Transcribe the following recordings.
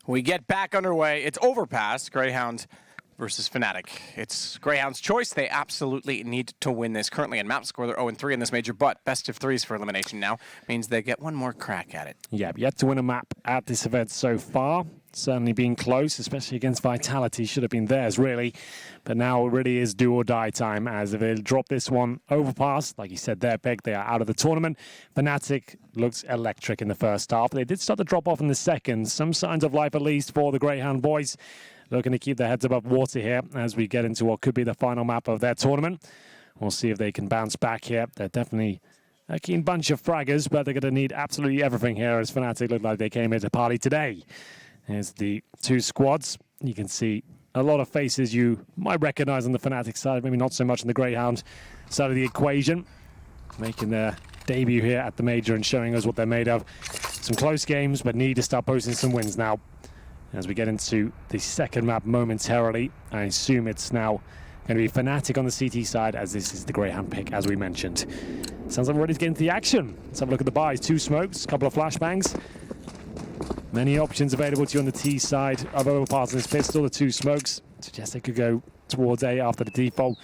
We get back underway. It's Overpass, Grayhound versus Fnatic. It's Grayhound's choice. They absolutely need to win this. Currently in map score, they're 0-3 in this major, but best of threes for elimination now means they get one more crack at it. Yeah, yet to win a map at this event so far. Certainly being close, especially against Vitality. Should have been theirs, really. But now it really is do or die time, as if they drop this one Overpass, like you said, their pick, they are out of the tournament. Fnatic looks electric in the first half. They did start to drop off in the second. Some signs of life, at least, for the Grayhound boys. Looking to keep their heads above water here as we get into what could be the final map of their tournament. We'll see if they can bounce back here. They're definitely a keen bunch of fraggers, but they're going to need absolutely everything here, as Fnatic look like they came here to party today. Here's the two squads. You can see a lot of faces you might recognize on the Fnatic side, maybe not so much on the Grayhound side of the equation. Making their debut here at the major and showing us what they're made of. Some close games, but need to start posting some wins now. As we get into the second map momentarily, I assume it's now going to be Fnatic on the CT side, as this is the Grayhound pick, as we mentioned. Sounds like we're ready to get into the action. Let's have a look at the buys. 2 smokes, a couple of flashbangs. Many options available to you on the T side of Overpass and this pistol. The 2 smokes suggest they could go towards A after the default.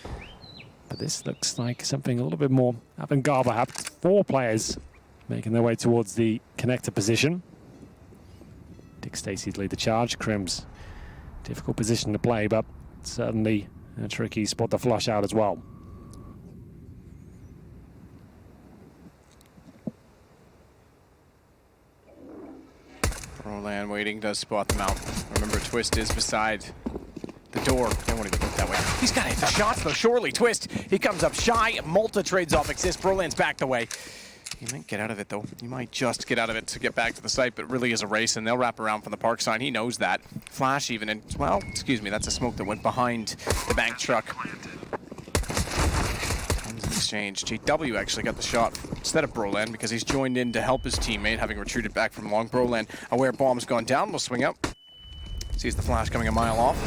But this looks like something a little bit more avant-garde, perhaps. 4 players making their way towards the connector position. Dick Stacey's lead the charge. Crim's difficult position to play, but certainly a tricky spot to flush out as well. Roland waiting, does spot them out. Remember, Twist is beside the door. They won't even look that way. He's got to hit the shots, though. Surely, Twist. He comes up shy. Malta trades off Exist. Roland's backed away. He might get out of it, though. He might just get out of it to get back to the site, but it really is a race, and they'll wrap around from the park sign. He knows that. Flash even, and, well, excuse me, that's a smoke that went behind the bank truck. Exchange. JW actually got the shot instead of Broland because he's joined in to help his teammate, having retreated back from long. Broland, aware bomb's gone down, will swing up. Sees the flash coming a mile off.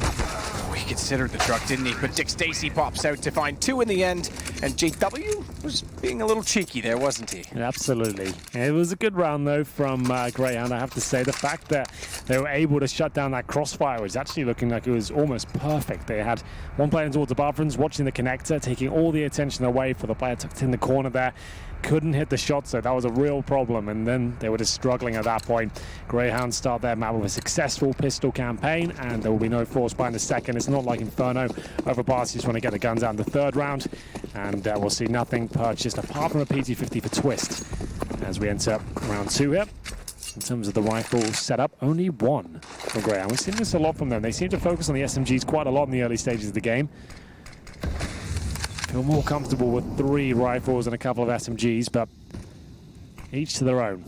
Oh, he considered the truck, didn't he? But Dick Stacey pops out to find 2 in the end, and JW was being a little cheeky there, wasn't he? Absolutely. It was a good round, though, from Grayhound, I have to say. The fact that they were able to shut down that crossfire was actually looking like it was almost perfect. They had one player towards the bathrooms, watching the connector, taking all the attention away for the player tucked in the corner there. Couldn't hit the shot, so that was a real problem, and then they were just struggling at that point. Grayhound start their map with a successful pistol campaign, and there will be no force buy in the second. It's not like Inferno. Overpass just want to get the guns out in the third round, and we'll see nothing purchased apart from a PT-50 for Twist as we enter round 2 here. In terms of the rifle setup, only 1 for Grayhound. We've seen this a lot from them. They seem to focus on the SMGs quite a lot in the early stages of the game. Feel more comfortable with 3 rifles and a couple of SMGs, but each to their own.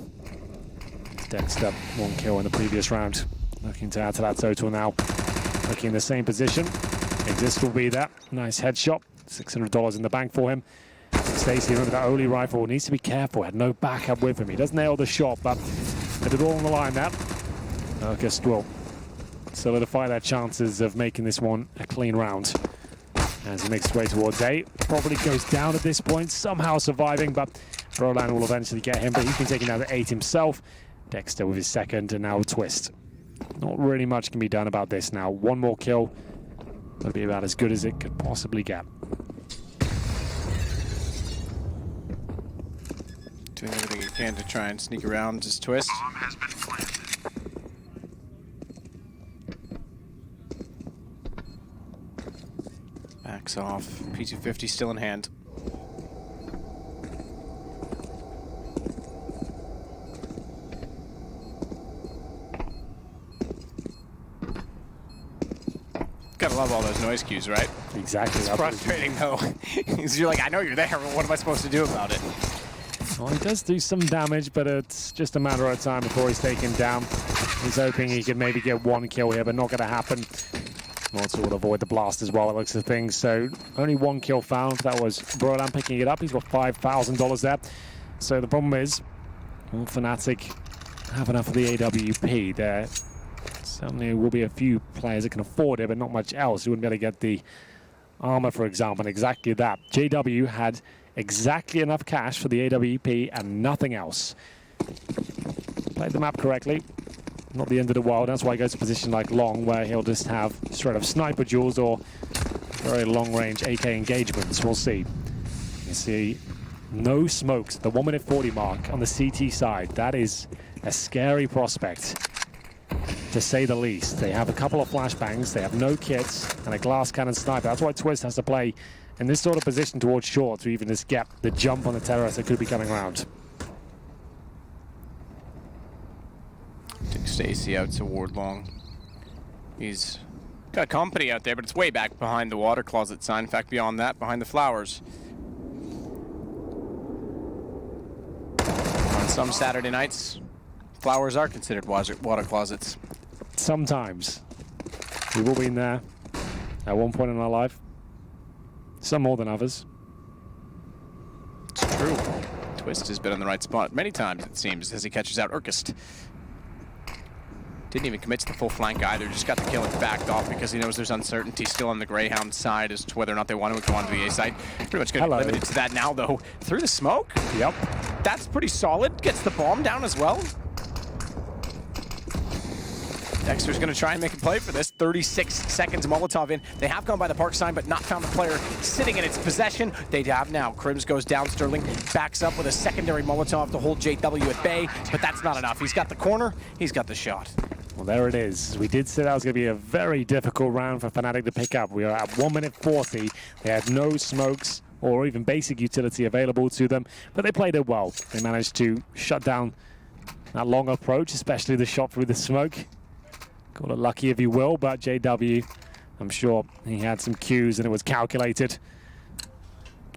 Dexter, 1 kill in the previous round. Looking to add to that total now. Looking in the same position. Exist will be there. Nice headshot. $600 in the bank for him. Stacey, remember that only rifle, needs to be careful. Had no backup with him. He does nail the shot, but put it all on the line there. August will solidify their chances of making this one a clean round. As he makes his way towards A, probably goes down at this point, somehow surviving, but Roland will eventually get him, but he's been taken down to 8 himself. Dexter with his second, and now Twist. Not really much can be done about this now. 1 more kill, that'll be about as good as it could possibly get. Doing everything he can to try and sneak around his Twist. Bomb has been planted. Backs off. P250 still in hand. Gotta love all those noise cues, right? Exactly. It's frustrating though. You're like, I know you're there, but what am I supposed to do about it? Well, he does do some damage, but it's just a matter of time before he's taken down. He's hoping he can maybe get 1 kill here, but not going to happen. Also will avoid the blast as well, it looks of things. So only 1 kill found. That was Broland picking it up. He's got $5,000 there. So the problem is, will Fnatic have enough of the AWP? There certainly will be a few players that can afford it, but not much else. You wouldn't be able to get the armor, for example, and exactly that. JW had exactly enough cash for the AWP and nothing else. Played the map correctly. not the end of the world. That's why he goes to a position like long, where he'll just have straight up sniper duels or very long-range AK engagements. We'll see. You see no smokes, the 1 minute 40 mark on the CT side. That is a scary prospect, to say the least. They have a couple of flashbangs, they have no kits, and a glass cannon sniper. That's why Twist has to play in this sort of position towards short to even just get the jump on the terrorist that could be coming around. Take Stacy out toward long. He's got company out there, but it's way back behind the water closet sign. In fact, beyond that, behind the flowers. On some Saturday nights, flowers are considered water closets. Sometimes. We've all been there at one point in our life. Some more than others. It's true. Twist has been in the right spot many times, it seems, as he catches out Urkist. Didn't even commit to the full flank either, just got the kill and backed off because he knows there's uncertainty still on the Grayhound side as to whether or not they want to go onto the A side. Pretty much going to be limited to that now, though. Through the smoke? Yep. That's pretty solid. Gets the bomb down as well. Dexter's going to try and make a play for this. 36 seconds Molotov in. They have gone by the park sign, but not found the player sitting in its possession. They have now. Crims goes down. Sterling backs up with a secondary Molotov to hold JW at bay, but that's not enough. He's got the corner. He's got the shot. Well, there it is. We did say that was going to be a very difficult round for Fnatic to pick up. We are at 1 minute 40. They had no smokes or even basic utility available to them, but they played it well. They managed to shut down that long approach, especially the shot through the smoke. Call it lucky if you will, but JW, I'm sure he had some cues and it was calculated.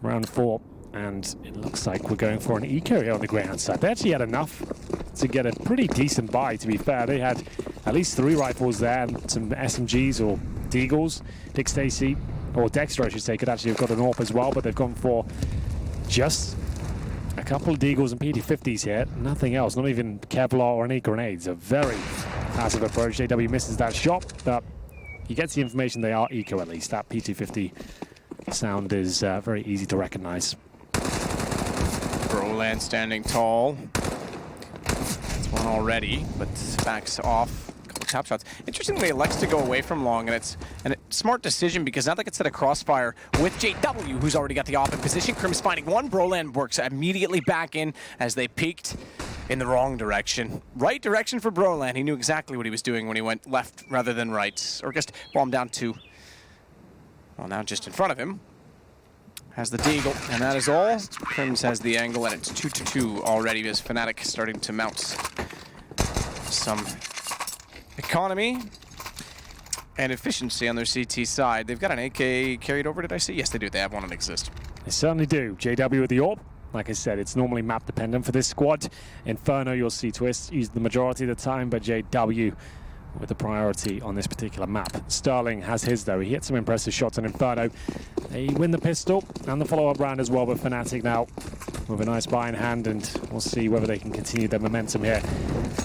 Round 4, and it looks like we're going for an eco here on the Grayhound side. They actually had enough to get a pretty decent buy, to be fair. They had at least 3 rifles there and some SMGs or Deagles. Dick Stacy, or Dexter I should say, could actually have got an AWP as well, but they've gone for just a couple of Deagles and PT-50s here. Nothing else, not even Kevlar or any grenades. A very passive approach. JW misses that shot, but he gets the information they are eco at least. That PT-50 sound is very easy to recognize. Broland standing tall. That's one already, but backs off. A couple top shots. Interestingly, elects to go away from long, and it's a smart decision because now they can set a crossfire with JW, who's already got the op in position. Crims finding one. Broland works immediately back in as they peeked in the wrong direction. Right direction for Broland. He knew exactly what he was doing when he went left rather than right. Or just bomb down to, well, now just in front of him. Has the Deagle, and that is all. Crims has the angle, and it's 2-2 already as Fnatic starting to mount some economy and efficiency on their CT side. They've got an AK carried over, did I see? Yes, they do. They have one on Exist. They certainly do. JW with the AWP. Like I said, it's normally map dependent for this squad. Inferno, you'll see Twist use the majority of the time, but JW with the priority on this particular map. Sterling has his though. He hit some impressive shots on Inferno. They win the pistol and the follow-up round as well, but Fnatic now with a nice buy in hand, and we'll see whether they can continue their momentum here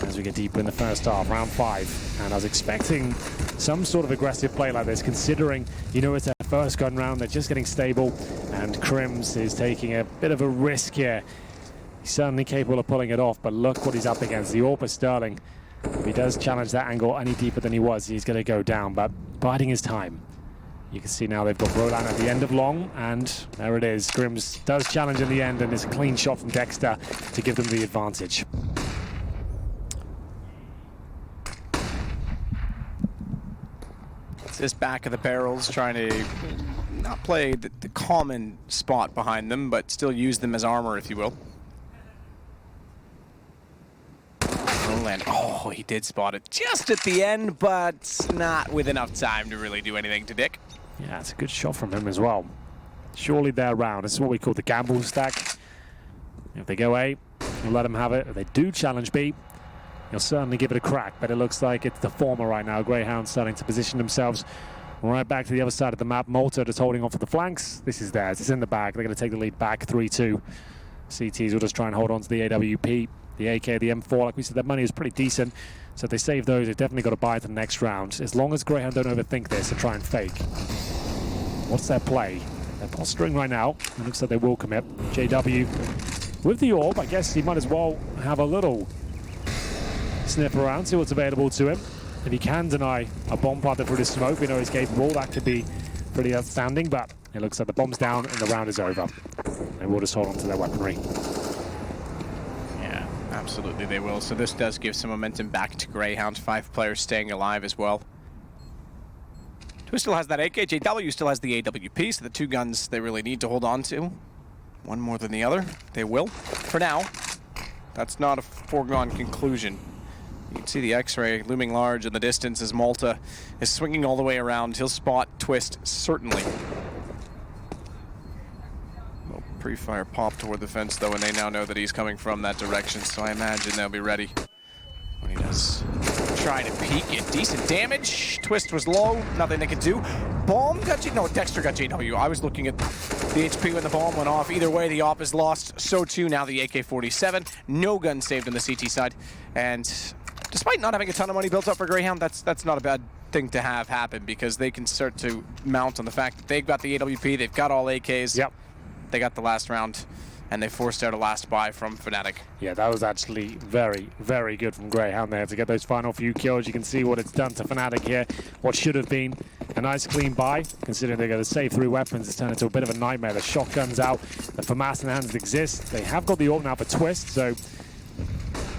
as we get deeper in the first half, round 5. And I was expecting some sort of aggressive play like this, considering, you know, it's their first gun round, they're just getting stable, and Crims is taking a bit of a risk here. He's certainly capable of pulling it off, but look what he's up against. The AWP of Sterling. If he does challenge that angle any deeper than he was, he's going to go down, but biding his time. You can see now they've got Roland at the end of long, and there it is. Crims does challenge in the end, and it's a clean shot from Dexter to give them the advantage. It's this back of the barrels trying to not play the common spot behind them, but still use them as armor, if you will. Roland, oh, he did spot it just at the end, but not with enough time to really do anything to Dick. Yeah, it's a good shot from him as well. Surely they're around. This is what we call the gamble stack. If they go A, we'll let them have it. If they do challenge B, you'll certainly give it a crack, but it looks like it's the former right now. Grayhound starting to position themselves right back to the other side of the map. Malta just holding on for the flanks. This is theirs. It's in the bag. They're going to take the lead back 3-2. CTs will just try and hold on to the AWP. The AK, the M4, like we said, their money is pretty decent. So if they save those, they've definitely got to buy it the next round. As long as Grayhound don't overthink this and try and fake. What's their play? They're posturing right now. It looks like they will commit. JW with the AWP, I guess he might as well have a little sniff around, see what's available to him. If he can deny a bomb planted through the smoke, we know he's capable. That could be pretty outstanding, but it looks like the bomb's down and the round is over. They will just hold on to their weaponry. Yeah, absolutely they will. So this does give some momentum back to Grayhound. 5 players staying alive as well. Twist still has that AK. JW still has the AWP, so the 2 guns they really need to hold on to. One more than the other. They will. For now, that's not a foregone conclusion. You can see the X-ray looming large in the distance as Malta is swinging all the way around. He'll spot Twist, certainly. Little pre-fire pop toward the fence, though, and they now know that he's coming from that direction, so I imagine they'll be ready when he does try to peek it. Decent damage. Twist was low. Nothing they could do. Bomb got J... No, Dexter got JW. I was looking at the HP when the bomb went off. Either way, the op is lost. So too now the AK-47. No gun saved on the CT side. And despite not having a ton of money built up for Grayhound, that's not a bad thing to have happen, because they can start to mount on the fact that they've got the AWP, they've got all AKs. Yep. They got the last round, and they forced out a last buy from Fnatic. Yeah, that was actually very, very good from Grayhound there to get those final few kills. You can see what it's done to Fnatic here. What should have been a nice clean buy, considering they're going to save 3 weapons. It's turned into a bit of a nightmare. The shotgun's out, the FAMAS in the hands exist. They have got the ult now for Twist, so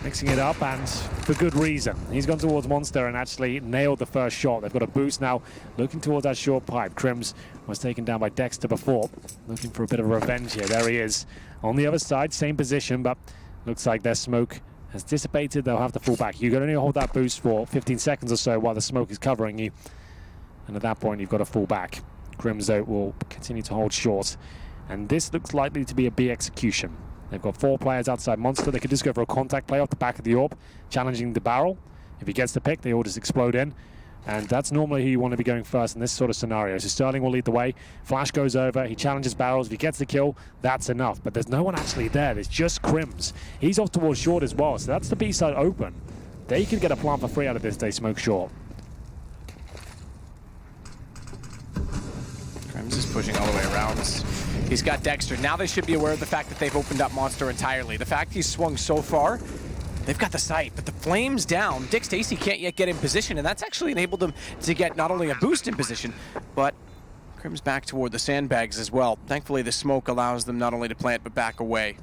mixing it up, and for good reason. He's gone towards Monster and actually nailed the first shot. They've got a boost now, looking towards that short pipe. Crims was taken down by Dexter before, looking for a bit of revenge here. There he is. On the other side, same position, but looks like their smoke has dissipated. They'll have to fall back. You can only hold that boost for 15 seconds or so while the smoke is covering you. And at that point, you've got to fall back. Crimzo will continue to hold short. And this looks likely to be a B execution. They've got 4 players outside Monster. They could just go for a contact play off the back of the AWP, challenging the barrel. If he gets the pick, they all just explode in. And that's normally who you want to be going first in this sort of scenario. So Sterling will lead the way. Flash goes over. He challenges barrels. If he gets the kill, that's enough. But there's no one actually there. There's just Crims. He's off towards short as well. So that's the B side open. They could get a plant for free out of this. They smoke short. Crims is pushing all the way around. He's got Dexter. Now they should be aware of the fact that they've opened up Monster entirely. The fact he's swung so far, they've got the sight, but the flame's down. Dick Stacy can't yet get in position, and that's actually enabled them to get not only a boost in position, but Crim's back toward the sandbags as well. Thankfully, the smoke allows them not only to plant, but back away.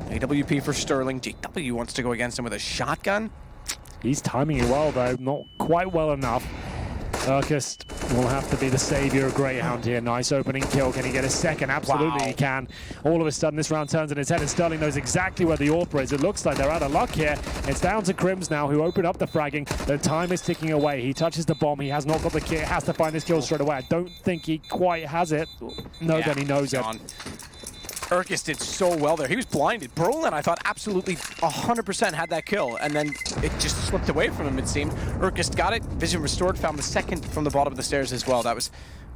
AWP for Sterling. JW wants to go against him with a shotgun. He's timing it well, though. Not quite well enough. Urkist will have to be the savior of Grayhound here. Nice opening kill. Can he get a second? Absolutely, wow. He can. All of a sudden, this round turns in his head, and Sterling knows exactly where the AWP is. It looks like they're out of luck here. It's down to Crims now, who opened up the fragging. The time is ticking away. He touches the bomb. He has not got the kill. Has to find this kill straight away. I don't think he quite has it. No, yeah, then he knows it. Urkist did so well there. He was blinded. Brolin, I thought, absolutely 100% had that kill, and then it just slipped away from him, it seemed. Urkist got it, vision restored, found the second from the bottom of the stairs as well. That was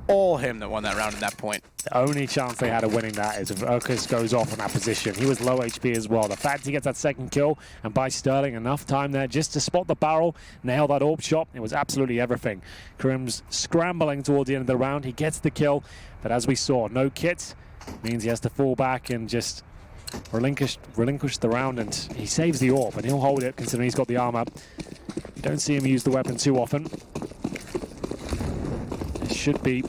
all him that won that round at that point. The only chance they had of winning that is if Urkist goes off in that position. He was low HP as well. The fact he gets that second kill and buys Sterling enough time there just to spot the barrel, nail that AWP shot, it was absolutely everything. Crims scrambling towards the end of the round. He gets the kill, but as we saw, no kit. Means he has to fall back and just relinquish the round, and he saves the AWP, and he'll hold it considering he's got the armor. You don't see him use the weapon too often. It should be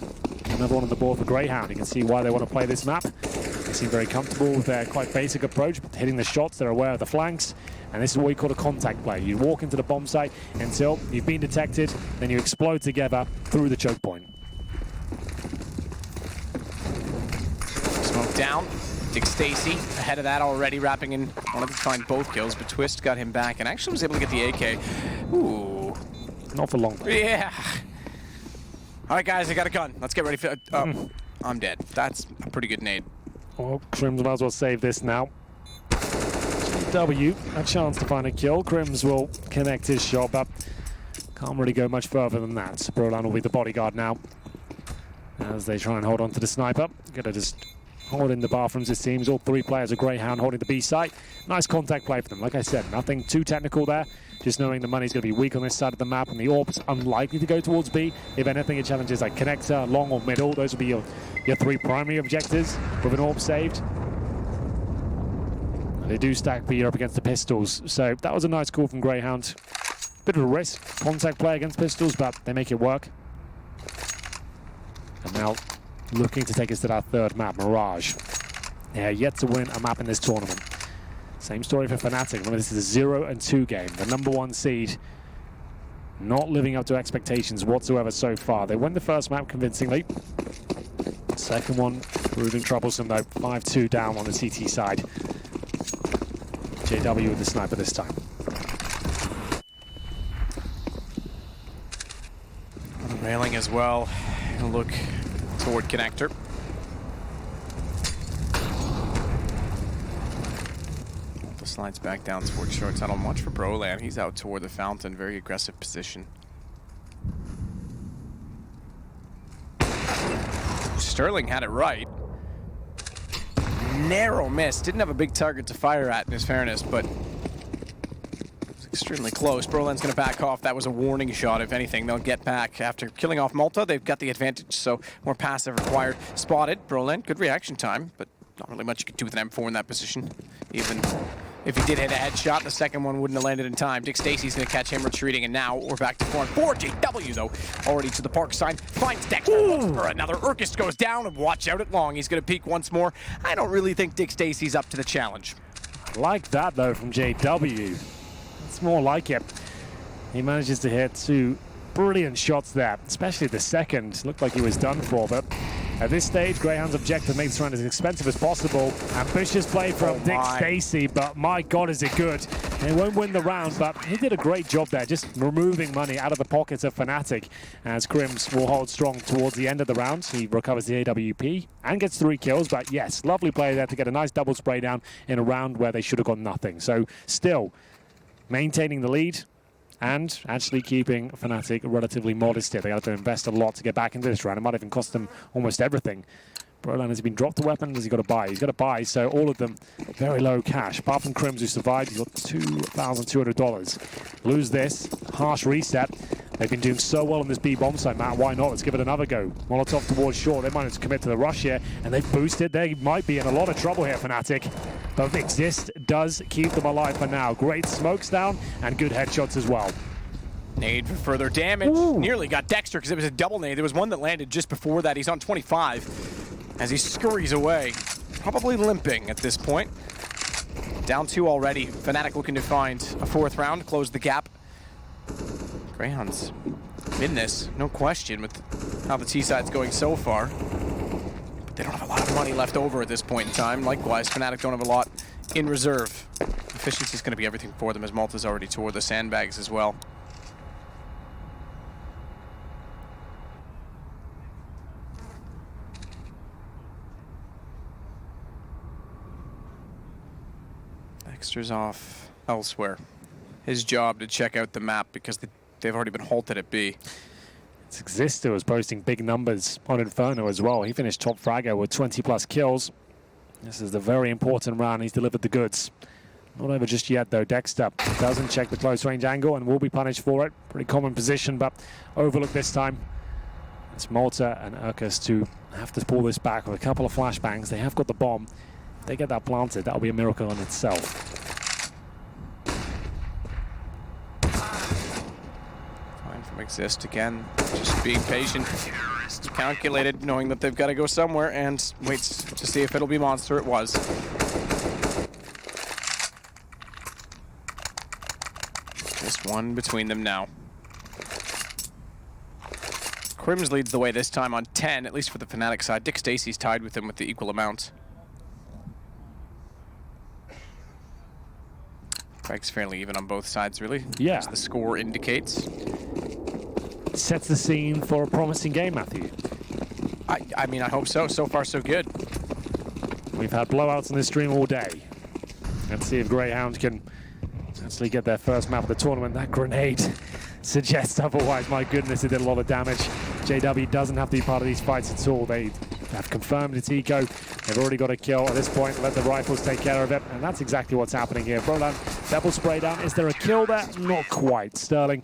another one on the board for Grayhound. You can see why they want to play this map. They seem very comfortable with their quite basic approach, but hitting the shots, they're aware of the flanks, and this is what we call a contact play. You walk into the bomb site until you've been detected, then you explode together through the choke point. Smoke down. Dick Stacy ahead of that already, wrapping in. Wanted to find both kills, but Twist got him back and actually was able to get the AK. Ooh. Not for long. Yeah. All right, guys, I got a gun. Let's get ready for... I'm dead. That's a pretty good nade. Well, Crims might as well save this now. W, a chance to find a kill. Crims will connect his shot, but can't really go much further than that. Brolan will be the bodyguard now, as they try and hold on to the sniper. Gonna just hold in the bathrooms, it seems. All 3 players are Grayhound holding the B site. Nice contact play for them. Like I said, nothing too technical there. Just knowing the money's going to be weak on this side of the map, and the AWP's unlikely to go towards B. If anything, it challenges like connector, long or middle. Those will be your 3 primary objectives with an AWP saved. They do stack Peter up against the pistols, so that was a nice call from Grayhound. Bit of a risk, contact play against pistols, but they make it work. And now looking to take us to that third map, Mirage. Yeah, yet to win a map in this tournament. Same story for Fnatic. Remember, this is a 0-2 game. The #1 seed not living up to expectations whatsoever so far. They won the first map convincingly. Second one proving troublesome though. 5-2 down on the CT side. JW with the sniper this time. On the railing as well. Look toward connector. Slides back down toward short tunnel. Much for Broland. He's out toward the fountain. Very aggressive position. Sterling had it right. Narrow miss. Didn't have a big target to fire at in his fairness, but it was extremely close. Broland's going to back off. That was a warning shot. If anything, they'll get back. After killing off Malta, they've got the advantage, so more passive required. Spotted. Broland, good reaction time, but not really much you could do with an M4 in that position. Even if he did hit a headshot, the second one wouldn't have landed in time. Dick Stacy's going to catch him retreating, and now we're back to 4-4. JW, though, already to the park side. Finds Dexter for another. Urkist goes down, and watch out at long. He's going to peek once more. I don't really think Dick Stacy's up to the challenge. I like that, though, from JW. It's more like it. He manages to hit 2 brilliant shots there, especially the second. Looked like he was done for, but at this stage, Greyhound's objective makes this round as expensive as possible. Ambitious play from Dick Stacy, but my God, is it good. He won't win the round, but he did a great job there, just removing money out of the pockets of Fnatic, as Crims will hold strong towards the end of the round. He recovers the AWP and gets 3 kills, but yes, lovely play there to get a nice double spray down in a round where they should have got nothing. So still maintaining the lead, and actually keeping Fnatic relatively modest here. They have to invest a lot to get back into this round. It might even cost them almost everything. Broland, has he been dropped a weapon? Has he got to buy? He's got to buy, so all of them very low cash. Apart from Crims, who survived, he's got $2,200. Lose this, harsh reset. They've been doing so well on this B bomb site, Matt. Why not? Let's give it another go. Molotov towards short. They might have to commit to the rush here, and they've boosted. They might be in a lot of trouble here, Fnatic. But Exist does keep them alive for now. Great smokes down and good headshots as well. Nade for further damage. Nearly got Dexter because it was a double nade. There was one that landed just before that. He's on 25 as he scurries away. Probably limping at this point. Down 2 already. Fnatic looking to find a 4th round, close the gap. Greyhounds in this, no question, with how the T-side's going so far. But they don't have a lot of money left over at this point in time. Likewise, Fnatic don't have a lot in reserve. Efficiency's going to be everything for them, as Malta's already toward the sandbags as well. Dexter's off elsewhere. His job to check out the map because they've already been halted at B. It's Exist who was posting big numbers on Inferno as well. He finished top fragger with 20+ kills. This is the very important round. He's delivered the goods. Not over just yet, though. Dexter doesn't check the close range angle and will be punished for it. Pretty common position, but overlooked this time. It's Malta and Urkis to have to pull this back with a couple of flashbangs. They have got the bomb. If they get that planted, that'll be a miracle in itself. Fine from Exist again, just being patient, calculated, knowing that they've got to go somewhere, and waits to see if it'll be Monster. It was. Just one between them now. Crims leads the way this time on 10, at least for the Fnatic side. Dick Stacy's tied with him with the equal amount. Frags fairly even on both sides, really. Yeah. As the score indicates. Sets the scene for a promising game, Matthew. I mean, I hope so. So far, so good. We've had blowouts in this stream all day. Let's see if Greyhound can actually get their first map of the tournament. That grenade suggests otherwise. My goodness, it did a lot of damage. JW doesn't have to be part of these fights at all. They have confirmed it's eco. They've already got a kill at this point. Let the rifles take care of it. And that's exactly what's happening here. Broland, double spray down. Is there a kill there? Not quite. Sterling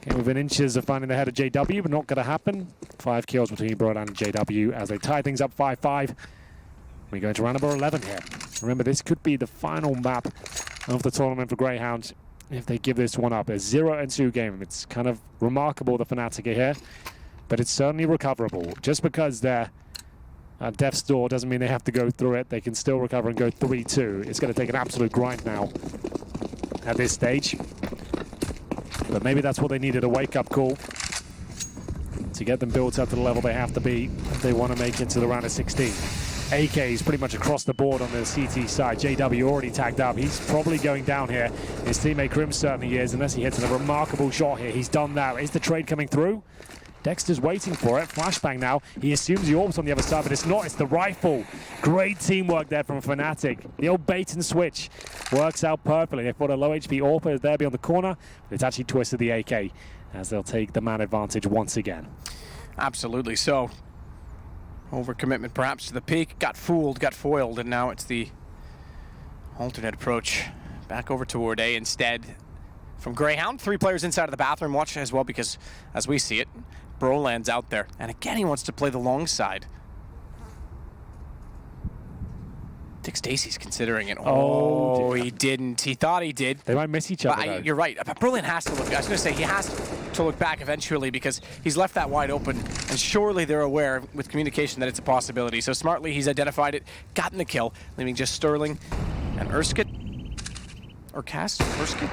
came within inches of finding the head of JW, but not going to happen. 5 kills between Broland and JW as they tie things up 5-5. We go to round number 11 here. Remember, this could be the final map of the tournament for Grayhound if they give this one up. A 0-2 game. It's kind of remarkable the Fnatic are here, but it's certainly recoverable. Just because they're at death's door doesn't mean they have to go through it. They can still recover and go 3-2. It's going to take an absolute grind now at this stage. But maybe that's what they needed, a wake-up call to get them built up to the level they have to be if they want to make it to the round of 16. AK is pretty much across the board on the CT side. JW already tagged up. He's probably going down here. His teammate Grim certainly is, unless he hits a remarkable shot here. He's done that. Is the trade coming through? Dexter's waiting for it. Flashbang now. He assumes the orb's on the other side, but it's not. It's the rifle. Great teamwork there from Fnatic. The old bait and switch works out perfectly. They've got a low HP AWP there beyond the corner, but it's actually twisted the AK as they'll take the man advantage once again. Absolutely so. Overcommitment perhaps to the peak. Got fooled, got foiled, and now it's the alternate approach. Back over toward A instead. From Grayhound, 3 players inside of the bathroom. Watch as well because, as we see it, Broland's out there. And again, he wants to play the long side. Dick Stacy's considering it. Oh, he didn't. He thought he did. They might miss each other. You're right. Broland has to look. I was going to say he has to look back eventually because he's left that wide open. And surely they're aware with communication that it's a possibility. So smartly, he's identified it, gotten the kill, leaving just Sterling and Erskine. Or Cast? Erskine?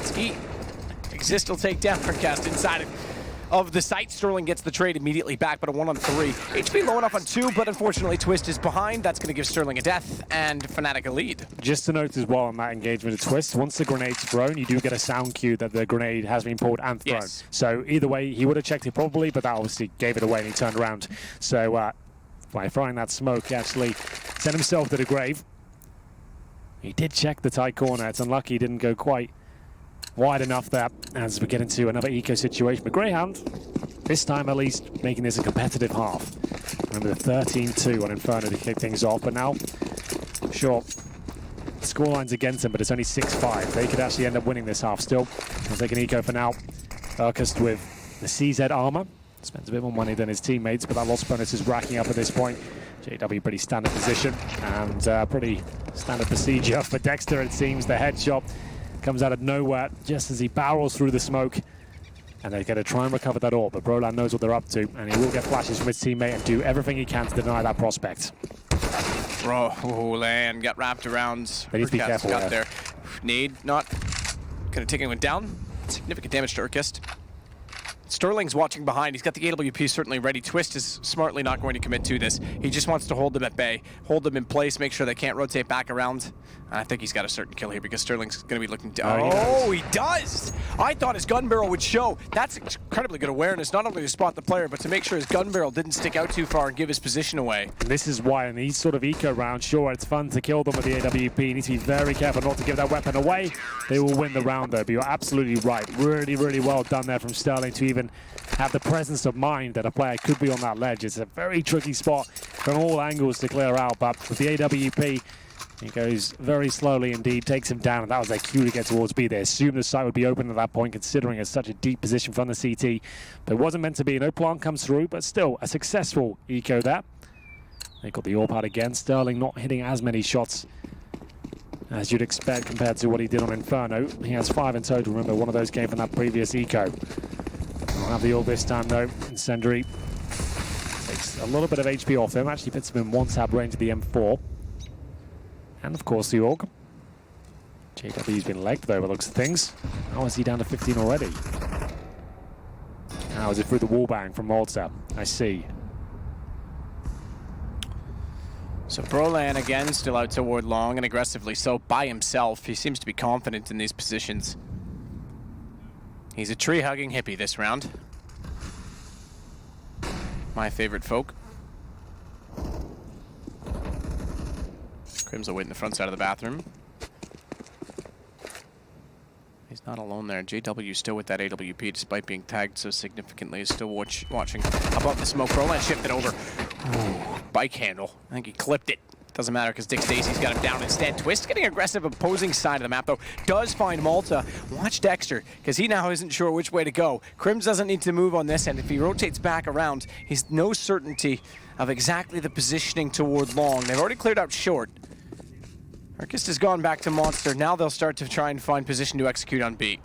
Skeet. Exist will take down Cast inside of the site. Sterling gets the trade immediately back, but a 1-on-3. HP low enough on 2, but unfortunately Twist is behind. That's going to give Sterling a death and Fnatic a lead. Just to note as well on that engagement of Twist, once the grenade's thrown, you do get a sound cue that the grenade has been pulled and thrown. Yes. So either way, he would have checked it probably, but that obviously gave it away and he turned around. So by throwing that smoke, he actually sent himself to the grave. He did check the tight corner. It's unlucky he didn't go quite wide enough there as we get into another eco situation. But Grayhound, this time at least, making this a competitive half. Remember the 13-2 on Inferno to kick things off, but now, sure, the scoreline's against them, but it's only 6-5. They could actually end up winning this half still. We'll take an eco for now. Urkust with the CZ armor. Spends a bit more money than his teammates, but that loss bonus is racking up at this point. JW pretty standard position and pretty standard procedure for Dexter, it seems. The headshot comes out of nowhere just as he barrels through the smoke. And they're going to try and recover that orb, but Broland knows what they're up to, and he will get flashes from his teammate and do everything he can to deny that prospect. Broland got wrapped around. They need to be careful there. Need not going to take anyone down. Significant damage to Urkust. Sterling's watching behind. He's got the AWP certainly ready. Twist is smartly not going to commit to this. He just wants to hold them at bay, hold them in place, make sure they can't rotate back around. And I think he's got a certain kill here because Sterling's going to be looking down. Oh, he does! I thought his gun barrel would show. That's incredibly good awareness, not only to spot the player, but to make sure his gun barrel didn't stick out too far and give his position away. And this is why in these sort of eco rounds, sure, it's fun to kill them with the AWP. You need to be very careful not to give that weapon away. They will win the round though, but you're absolutely right. Really, really well done there from Sterling to even have the presence of mind that a player could be on that ledge. It's a very tricky spot from all angles to clear out, but with the AWP, he goes very slowly indeed, takes him down, and that was their cue to get towards B. They assumed the site would be open at that point, considering it's such a deep position from the CT. But it wasn't meant to be. No plant comes through, but still a successful eco there. They got the AWP out again. Sterling not hitting as many shots as you'd expect compared to what he did on Inferno. He has 5 in total. Remember, one of those came from that previous eco. We'll have the AWP this time though. Incendiary takes a little bit of HP off him. Actually puts him in 1-tab range of the M4. And of course the AUG. JW's been legged though by the looks of things. How is he down to 15 already? How is it through the wall bang from Malta? I see. So Broland again still out toward long and aggressively so by himself. He seems to be confident in these positions. He's a tree-hugging hippie this round. My favorite folk. Crim's away in the front side of the bathroom. He's not alone there. JW still with that AWP despite being tagged so significantly. He's still watching above the smoke. Broland shifted over. Ooh, bike handle. I think he clipped it. Doesn't matter because Dick Stacy's got him down instead. Twist getting aggressive opposing side of the map though. Does find Malta. Watch Dexter because he now isn't sure which way to go. Crims doesn't need to move on this end. If he rotates back around, he's no certainty of exactly the positioning toward long. They've already cleared out short. Arcus has gone back to Monster. Now they'll start to try and find position to execute on B.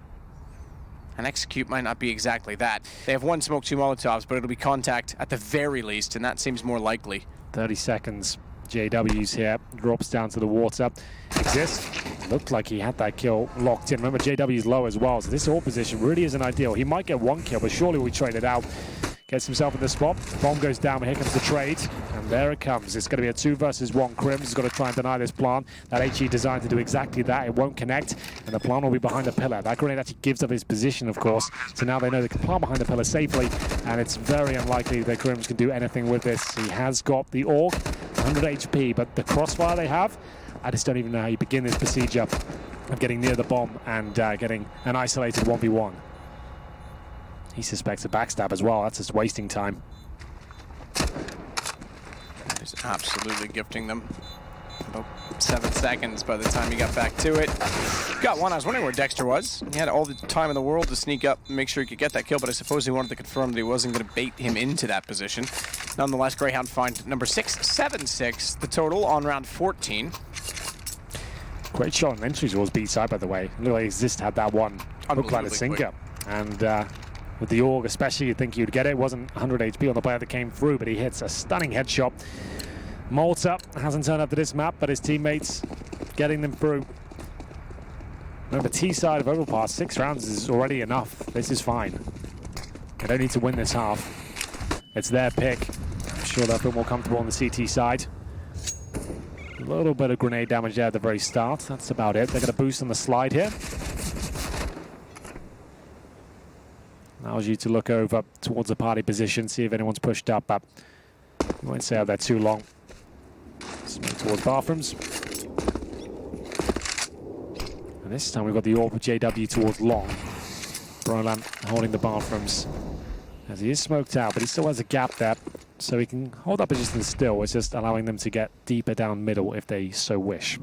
And execute might not be exactly that. They have one smoke, 2 Molotovs, but it'll be contact at the very least, and that seems more likely. 30 seconds. JW's here, drops down to the water. Exists. Looked like he had that kill locked in. Remember, JW's low as well, so this ult position really isn't ideal. He might get 1 kill, but surely we trade it out. Gets himself in the spot. Bomb goes down, but here comes the trade. And there it comes. It's going to be a 2 versus 1. Crims has got to try and deny this plant. That HE designed to do exactly that. It won't connect, and the plant will be behind the pillar. That grenade actually gives up his position, of course. So now they know they can plant behind the pillar safely, and it's very unlikely that Crims can do anything with this. He has got the AUG, 100 HP, but the crossfire they have, I just don't even know how you begin this procedure of getting near the bomb and getting an isolated 1v1. He suspects a backstab as well. That's just wasting time. He's absolutely gifting them about 7 seconds by the time he got back to it. Got one. I was wondering where Dexter was. He had all the time in the world to sneak up and make sure he could get that kill, but I suppose he wanted to confirm that he wasn't going to bait him into that position. Nonetheless, Grayhound find number 6, 7-6, the total on round 14. Great shot on entry towards B side, by the way. Looked like Exist had that one. Looked like a sinker. And with the AUG especially, you'd think you'd get it. It wasn't 100 HP on the player that came through, but he hits a stunning headshot. Malta hasn't turned up to this map, but his teammates getting them through. Remember, T side of Overpass, 6 rounds is already enough. This is fine. They don't need to win this half. It's their pick. I'm sure they'll feel more comfortable on the CT side. A little bit of grenade damage there at the very start. That's about it. They're going to boost on the slide here. Allows you to look over towards the party position, see if anyone's pushed up, but you won't stay out there too long. Smoke towards bathrooms. And this time we've got the AWP of JW towards long. Brolan holding the bathrooms as he is smoked out, but he still has a gap there, so he can hold up position still. It's just allowing them to get deeper down middle if they so wish.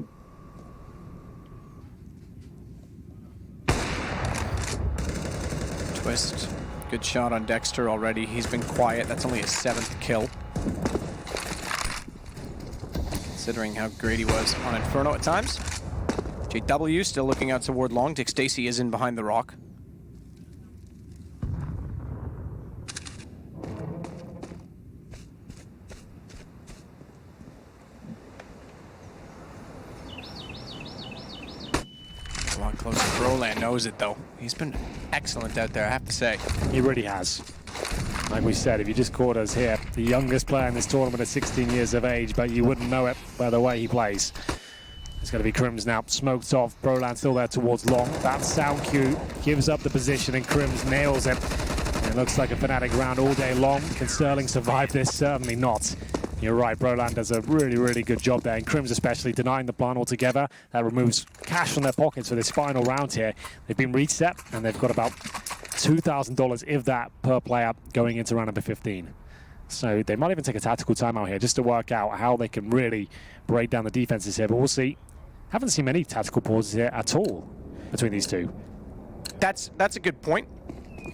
Twist. Good shot on Dexter already. He's been quiet. That's only his 7th kill. Considering how great he was on Inferno at times. JW still looking out toward long. Dick Stacy is in behind the rock. A lot closer. Roland knows it though. He's been excellent out there, I have to say. He really has. Like we said, if you just caught us here, the youngest player in this tournament is 16 years of age, but you wouldn't know it by the way he plays. It's going to be Crims now, smoked off. Brolan still there towards long. That sound cue gives up the position and Crims nails it. And it looks like a Fnatic round all day long. Can Sterling survive this? Certainly not. You're right, Brolan does a really, really good job there, and Crims especially denying the plan altogether. That removes cash from their pockets for this final round here. They've been reset, and they've got about $2,000, if that, per player going into round number 15. So they might even take a tactical timeout here just to work out how they can really break down the defenses here, but we'll see. Haven't seen many tactical pauses here at all between these two. That's a good point.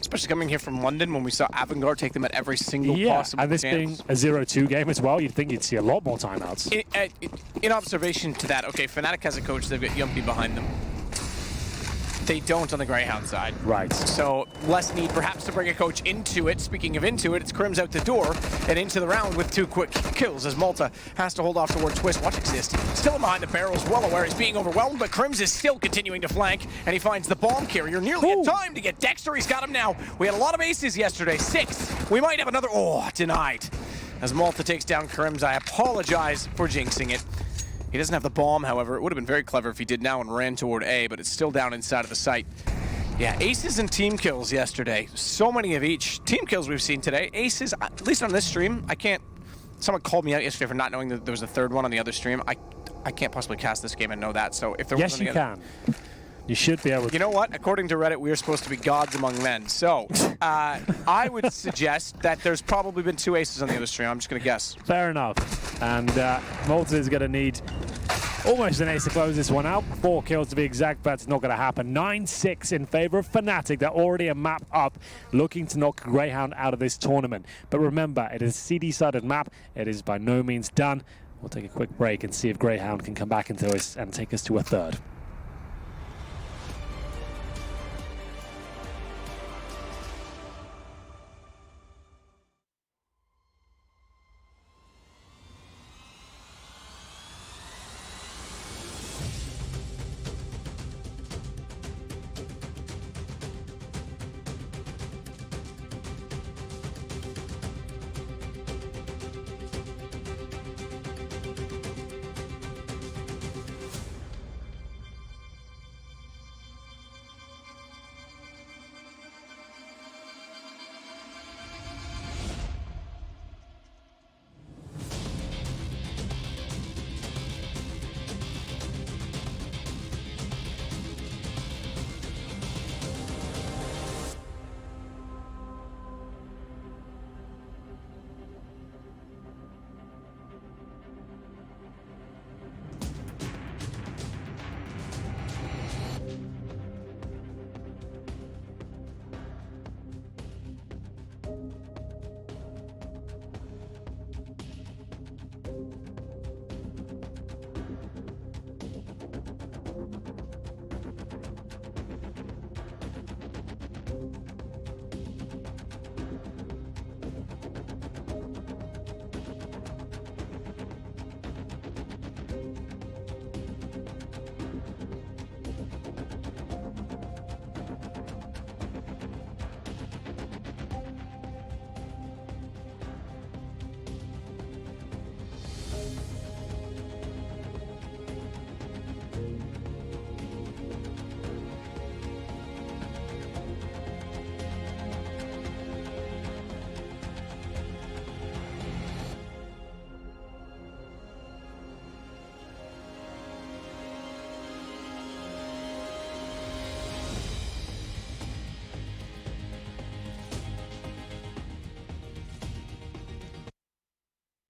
Especially coming here from London when we saw Avangard take them at every single possible and this chance. being a 0-2 game as well, you'd think you'd see a lot more timeouts. In observation to that, okay, Fnatic has a coach, they've got Yumpy behind them. They don't on the Grayhound side. Right. So less need perhaps to bring a coach into it. Speaking of into it, it's Crims out the door and into the round with 2 quick kills as Malta has to hold off towards Twist. Watch Exist. Still in behind the barrels, well aware he's being overwhelmed, but Crims is still continuing to flank, and he finds the bomb carrier nearly in time to get Dexter. He's got him now. We had a lot of aces yesterday, 6. We might have another, denied. As Malta takes down Crims, I apologize for jinxing it. He doesn't have the bomb, however. It would have been very clever if he did now and ran toward A, but it's still down inside of the site. Yeah, aces and team kills yesterday. So many of each. Team kills we've seen today. Aces, at least on this stream, I can't... Someone called me out yesterday for not knowing that there was a 3rd one on the other stream. I can't possibly cast this game and know that, so if there yes, was you can. You should be able to. You know what? According to Reddit, we are supposed to be gods among men. So I would suggest that there's probably been 2 aces on the other stream. I'm just going to guess. Fair enough. And Malta is going to need almost an ace to close this one out. 4 kills to be exact, but it's not going to happen. 9-6 in favor of Fnatic. They're already a map up, looking to knock Grayhound out of this tournament. But remember, it is a CD-sided map. It is by no means done. We'll take a quick break and see if Grayhound can come back into us and take us to a third.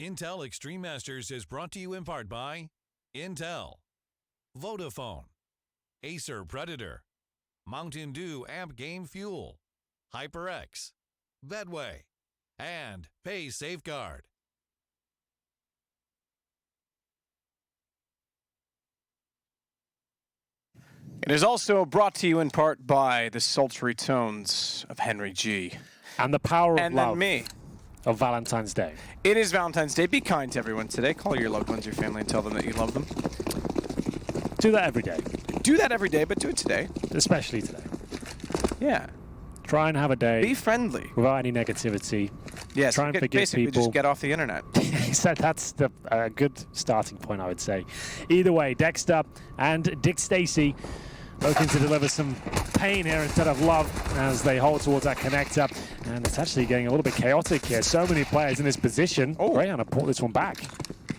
Intel Extreme Masters is brought to you in part by Intel, Vodafone, Acer Predator, Mountain Dew Amp Game Fuel, HyperX, Bedway, and Pay Safeguard. It is also brought to you in part by the sultry tones of Henry G. And the power of And love then me. of Valentine's Day. It is Valentine's Day. Be kind to everyone today. Call your loved ones, your family, and tell them that you love them. Do that every day, Do that every day, but do it today. especially today. Yeah. Try and have a day Be friendly. without any negativity. Yes. Try and forgive basically, people. just get off the internet. So that's a good starting point, I would say. Either way, Dexter and Dick Stacy looking to deliver some pain here instead of love as they hold towards that connector. And it's actually getting a little bit chaotic here. So many players in this position. Oh. Grayhound have pulled this one back.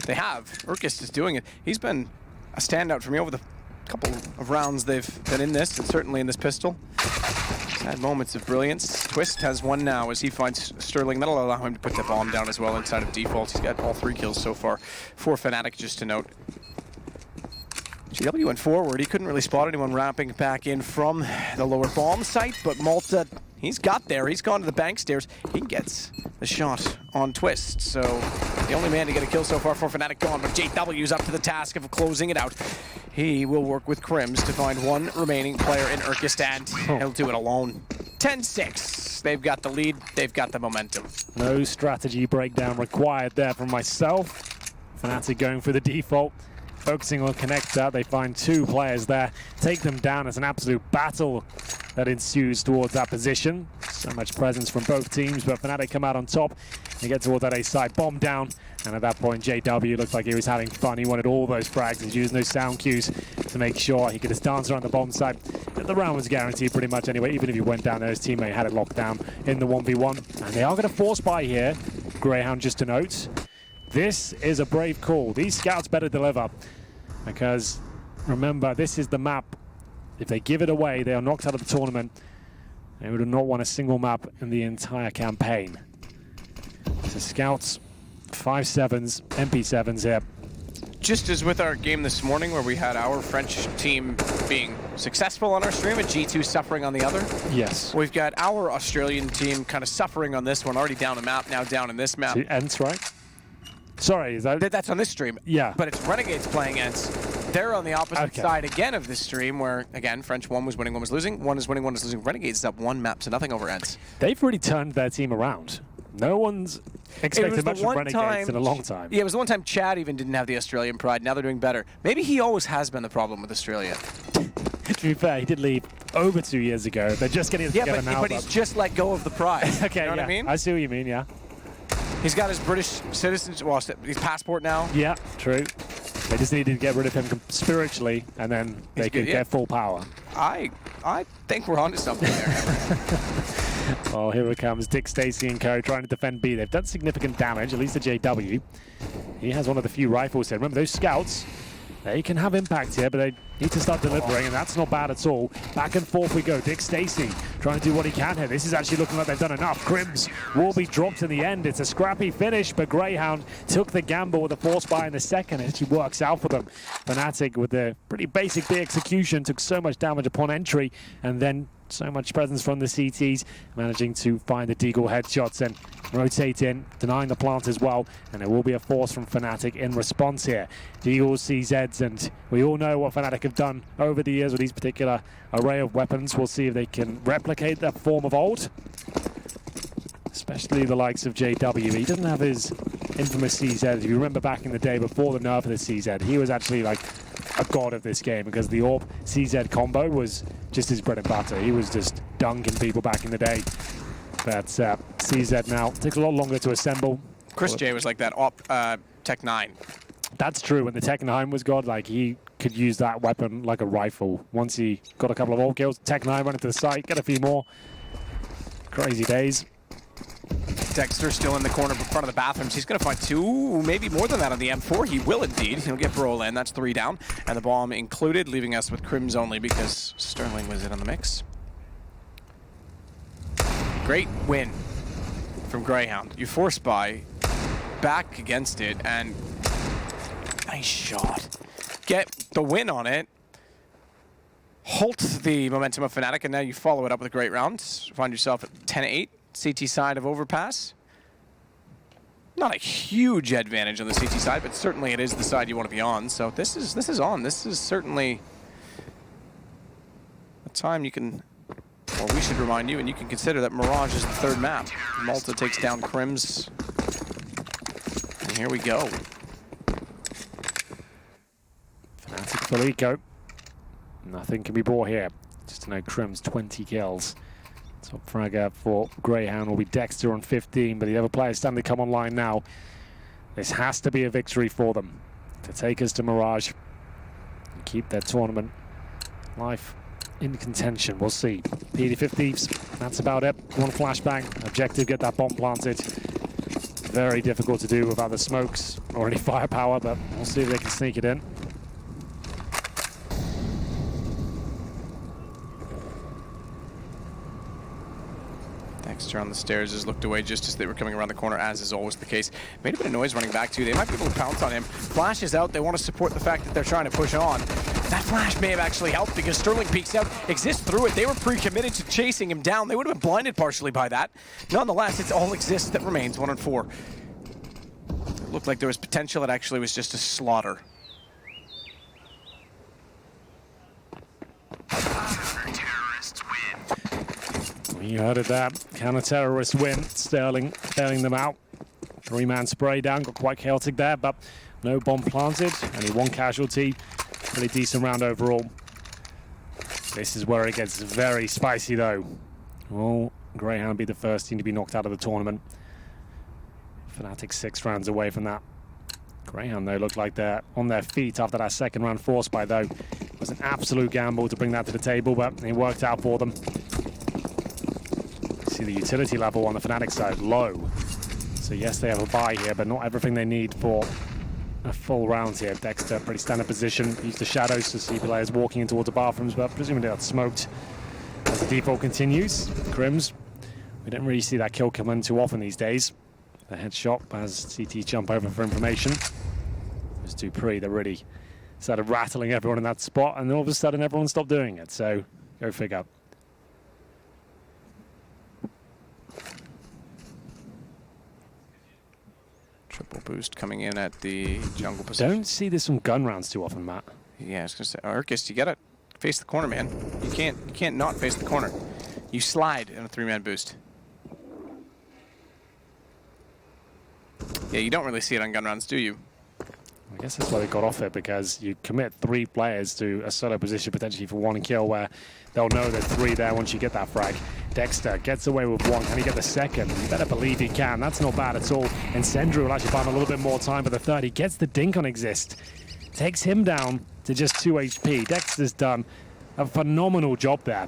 They have. Urkist is doing it. He's been a standout for me over the couple of rounds they've been in this, and certainly in this pistol. He's had moments of brilliance. Twist has one now as he finds Sterling. That'll allow him to put the bomb down as well inside of default. He's got all 3 kills so far for Fnatic, just to note. GW went forward. He couldn't really spot anyone ramping back in from the lower bomb site, but Malta, he's got there. He's gone to the bank stairs. He gets the shot on Twist. So the only man to get a kill so far for Fnatic gone, but JW's up to the task of closing it out. He will work with Crims to find one remaining player in Urkist, and he'll do it alone. 10-6. They've got the lead. They've got the momentum. No strategy breakdown required there from myself. Fnatic going for the default. Focusing on connector, they find 2 players there, take them down. As an absolute battle that ensues towards that position. So much presence from both teams, but Fnatic come out on top. They get towards that A side, bomb down, and at that point JW looked like he was having fun. He wanted all those frags. He's using those sound cues to make sure he could just dance around the bomb side. And the round was guaranteed pretty much anyway. Even if he went down there, his teammate had it locked down in the 1v1. And they are going to force buy here. Grayhound, just to note. This is a brave call. These scouts better deliver, because remember, this is the map If they give it away, they are knocked out of the tournament. They would have not won a single map in the entire campaign. So Scouts, 5-7s, MP7s here. Just as with our game this morning where we had our French team being successful on our stream and G2 suffering on the other. Yes. We've got our Australian team kind of suffering on this one, already down a map, now down in this map. Ents, right? Sorry, is that... That's on this stream. Yeah. But it's Renegades playing Ents. They're on the opposite side again of this stream where, again, French one was winning, one was losing. One is winning, one is losing. Renegades is up 1-0 over Ents. They've really turned their team around. No one's expected much from Renegades in a long time. Yeah, it was the one time Chad even didn't have the Australian pride. Now they're doing better. Maybe he always has been the problem with Australia. To be fair, he did leave over 2 years ago. They're just getting it together now. But he's just let go of the pride. Okay, you know what I mean? I see what you mean, yeah. He's got his British citizenship, well, his passport now. Yeah, true. They just needed to get rid of him spiritually, and then they could get full power. I think we're onto something there. Oh, here it comes. Dick, Stacy, and co trying to defend B. They've done significant damage, at least to JW. He has one of the few rifles here. Remember, those scouts, they can have impact here, but they need to start delivering, and that's not bad at all. Back and forth we go. Dick Stacy trying to do what he can here. This is actually looking like they've done enough. Crims will be dropped in the end. It's a scrappy finish, but Grayhound took the gamble with a force buy in the second. It actually works out for them. Fnatic with the pretty basic B execution took so much damage upon entry, and then so much presence from the CTs, managing to find the Deagle headshots and rotate in, denying the plant as well, and there will be a force from Fnatic in response here. Deagles, CZs, and we all know what Fnatic have done over the years with these particular array of weapons. We'll see if they can replicate that form of old, especially the likes of JW. He doesn't have his infamous CZ. If you remember back in the day before the nerf of the CZ, he was actually like a god of this game because the AWP CZ combo was just his bread and butter. He was just dunking people back in the day. But CZ now takes a lot longer to assemble. Chris J was like that Tech 9. That's true. When the Tech 9 was god, like he could use that weapon like a rifle. Once he got a couple of AWP kills, Tech 9 went into the site, get a few more. Crazy days. Dexter still in the corner in front of the bathrooms. He's going to find two, maybe more than that on the M4. He will indeed. He'll get Brolin. That's 3 down. And the bomb included, leaving us with Crims only because Sterling was in on the mix. Great win from Grayhound. You force buy back against it, and nice shot. Get the win on it. Halt the momentum of Fnatic, and now you follow it up with a great round. Find yourself at 10-8. CT side of Overpass. Not a huge advantage on the CT side, but certainly it is the side you want to be on. So this is on. This is certainly a time you can, or we should remind you, and you can consider that Mirage is the 3rd map. Malta takes down Crims. And here we go. Fnatic full eco. Nothing can be brought here. Just to know Crims 20 kills. Top fragger for Grayhound will be Dexter on 15, but the other players starting to come online now. This has to be a victory for them to take us to Mirage and keep their tournament life in contention. We'll see. PD5 Thieves, that's about it. One flashbang, objective, get that bomb planted. Very difficult to do without the smokes or any firepower, but we'll see if they can sneak it in. Dexter on the stairs has looked away just as they were coming around the corner, as is always the case. Made a bit of noise running back too. They might be able to pounce on him. Flash is out. They want to support the fact that they're trying to push on. That flash may have actually helped because Sterling peeks out, exists through it. They were pre-committed to chasing him down. They would have been blinded partially by that. Nonetheless, it's all exists that remains. 1 on 4. It looked like there was potential. It actually was just a slaughter. You heard of that. Counter-terrorist win. Sterling bailing them out. 3-man spray down. Got quite chaotic there, but no bomb planted. Only 1 casualty. Pretty decent round overall. This is where it gets very spicy, though. Will Grayhound be the first team to be knocked out of the tournament? Fnatic 6 rounds away from that. Grayhound, though, look like they're on their feet after that 2nd round force buy, though. It was an absolute gamble to bring that to the table, but it worked out for them. See the utility level on the Fnatic side low. So yes, they have a buy here, but not everything they need for a full round here. Dexter Dexter, pretty standard position. Use the shadows to see players walking in towards the bathrooms, but presumably that's smoked. As the default continues, Crims, we don't really see that kill come in too often these days. The headshot as CT jump over for information. It was Dupree that really started rattling everyone in that spot, and then all of a sudden everyone stopped doing it, so go figure. Triple boost coming in at the jungle position. Don't see this from gun rounds too often, Matt. Yeah, I was gonna say, Urkist, you gotta face the corner, man. You can't not face the corner. You slide in a 3-man boost. Yeah, you don't really see it on gun rounds, do you? I guess that's why they got off it, because you commit 3 players to a solo position potentially for 1 kill, where they'll know there's 3 there once you get that frag. Dexter gets away with 1. Can he get the second? You better believe he can. That's not bad at all. And Sendry will actually find a little bit more time for the third. He gets the dink on Exist. Takes him down to just 2 HP. Dexter's done a phenomenal job there.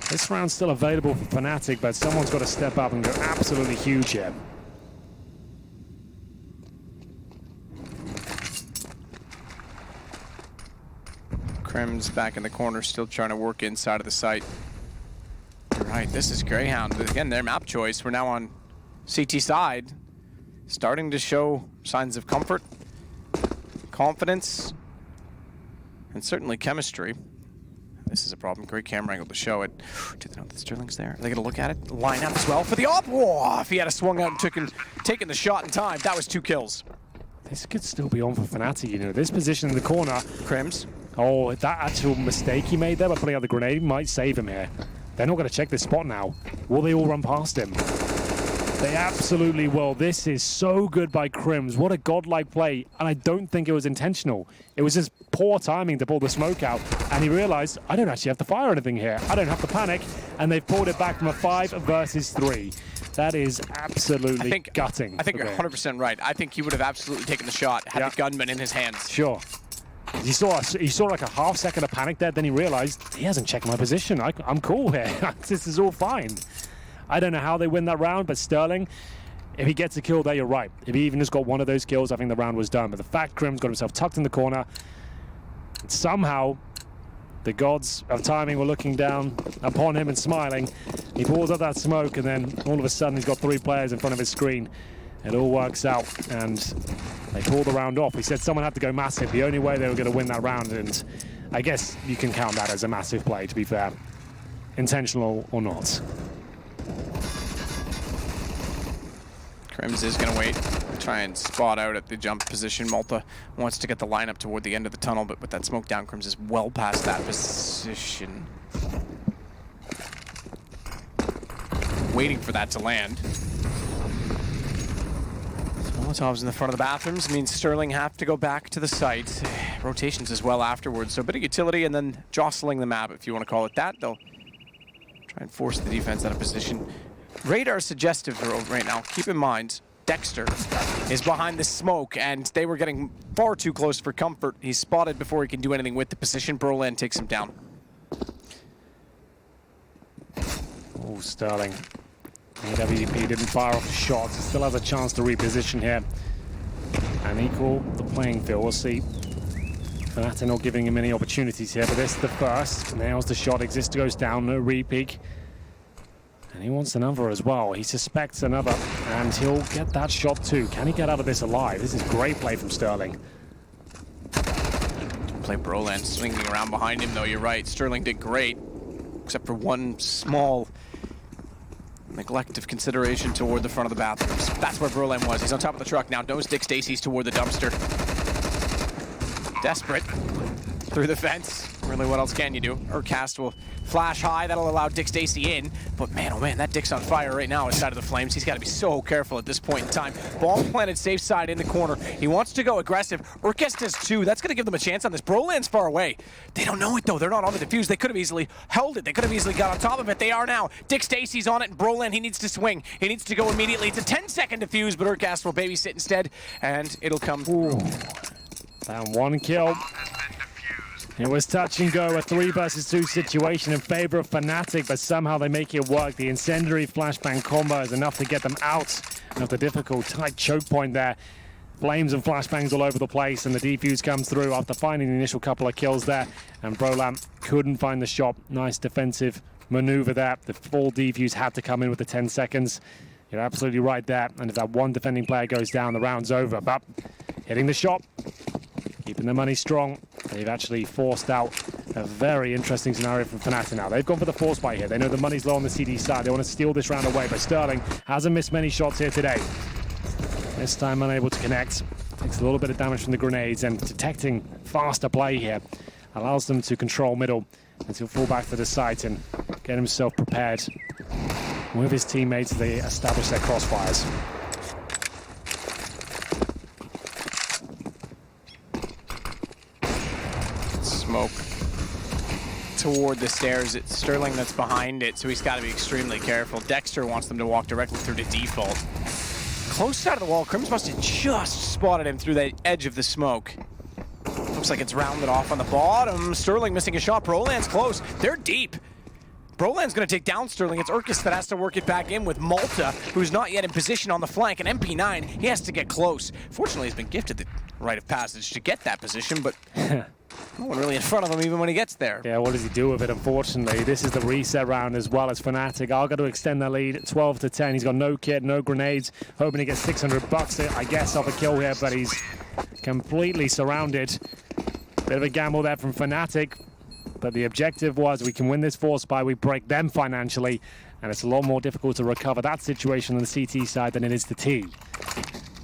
This round's still available for Fnatic, but someone's got to step up and go absolutely huge here. Crims back in the corner, still trying to work inside of the site. Right, this is Grayhound. Again, their map choice. We're now on CT side. Starting to show signs of comfort, confidence, and certainly chemistry. This is a problem. Great camera angle to show it. Do they know that Sterling's there? Are they going to look at it? Line up as well for the op. Whoa, if he had swung out and taken the shot in time, that was 2 kills. This could still be on for Fnatic, you know. This position in the corner. Crims. Oh, that actual mistake he made there by putting out the grenade might save him here. They're not going to check this spot now. Will they all run past him? They absolutely will. This is so good by Crims. What a godlike play. And I don't think it was intentional. It was just poor timing to pull the smoke out. And he realized, I don't actually have to fire anything here. I don't have to panic. And they've pulled it back from a 5 versus 3. That is absolutely gutting. I think you're 100% right. I think he would have absolutely taken the shot had the gunman in his hands. Sure. He saw like a half second of panic there, then he realized he hasn't checked my position. I'm cool here. This is all fine. I don't know how they win that round, but Sterling, if he gets a kill there, you're right. If he even just got one of those kills, I think the round was done. But the fact Crims got himself tucked in the corner, and somehow the gods of timing were looking down upon him and smiling. He pulls up that smoke, and then all of a sudden he's got 3 players in front of his screen. It all works out, and they pull the round off. We said someone had to go massive. The only way they were going to win that round, and I guess you can count that as a massive play, to be fair. Intentional or not. Crims is going to wait, try and spot out at the jump position. Malta wants to get the lineup toward the end of the tunnel, but with that smoke down, Crims is well past that position. Waiting for that to land. Molotovs in the front of the bathrooms means Sterling have to go back to the site. Rotations as well afterwards, so a bit of utility and then jostling the map, if you want to call it that. They'll try and force the defense out of position. Radar suggestive right now. Keep in mind, Dexter is behind the smoke, and they were getting far too close for comfort. He's spotted before he can do anything with the position. Broland takes him down. Oh, Sterling. AWP didn't fire off the shots. Still has a chance to reposition here and equal the playing field. We'll see. Fnatic not giving him any opportunities here, but this is the first. Nails the shot. Exist goes down. No re-peek. And he wants another as well. He suspects another, and he'll get that shot too. Can he get out of this alive? This is great play from Sterling. Play Broland swinging around behind him, though. You're right. Sterling did great, except for one small neglect of consideration toward the front of the bathrooms. That's where Broland was. He's on top of the truck now. Knows Dick Stacy's toward the dumpster. Desperate. Through the fence. Really, what else can you do? Urcast will flash high. That'll allow Dick Stacy in. But man, oh man, that Dick's on fire right now inside of the flames. He's got to be so careful at this point in time. Ball planted safe side in the corner. He wants to go aggressive. Urcast does too. That's going to give them a chance on this. Broland's far away. They don't know it though. They're not on the defuse. They could have easily held it. They could have easily got on top of it. They are now. Dick Stacy's on it, and Broland, he needs to swing. He needs to go immediately. It's a 10-second defuse, but Urcast will babysit instead, and it'll come through. Down 1 kill. It was touch and go, a 3 versus 2 situation in favor of Fnatic, but somehow they make it work. The incendiary flashbang combo is enough to get them out of the difficult tight choke point there. Flames and flashbangs all over the place, and the defuse comes through after finding the initial couple of kills there. And Brolam couldn't find the shot. Nice defensive maneuver there. The full defuse had to come in with the 10 seconds. You're absolutely right there. And if that one defending player goes down, the round's over. But hitting the shot, keeping the money strong. They've actually forced out a very interesting scenario from Fnatic now. They've gone for the force buy here. They know the money's low on the CD side. They want to steal this round away, but Sterling hasn't missed many shots here today. This time unable to connect. Takes a little bit of damage from the grenades, and detecting faster play here allows them to control middle and to fall back to the site and get himself prepared with his teammates as they establish their crossfires. Smoke toward the stairs. It's Sterling that's behind it, so he's got to be extremely careful. Dexter wants them to walk directly through to default. Close side of the wall, Crims must have just spotted him through the edge of the smoke. Looks like it's rounded off on the bottom. Sterling missing a shot. Broland's close. They're deep. Broland's going to take down Sterling. It's Urkus that has to work it back in with Malta, who's not yet in position on the flank. And MP9, he has to get close. Fortunately, he's been gifted the rite of passage to get that position, but no one really in front of him even when he gets there. Yeah, what does he do with it, unfortunately? This is the reset round as well as Fnatic are going to extend their lead 12-10. He's got no kit, no grenades, hoping to get 600 bucks, I guess, off a kill here, but he's completely surrounded. Bit of a gamble there from Fnatic, but the objective was we can win this force buy, we break them financially, and it's a lot more difficult to recover that situation on the CT side than it is the T.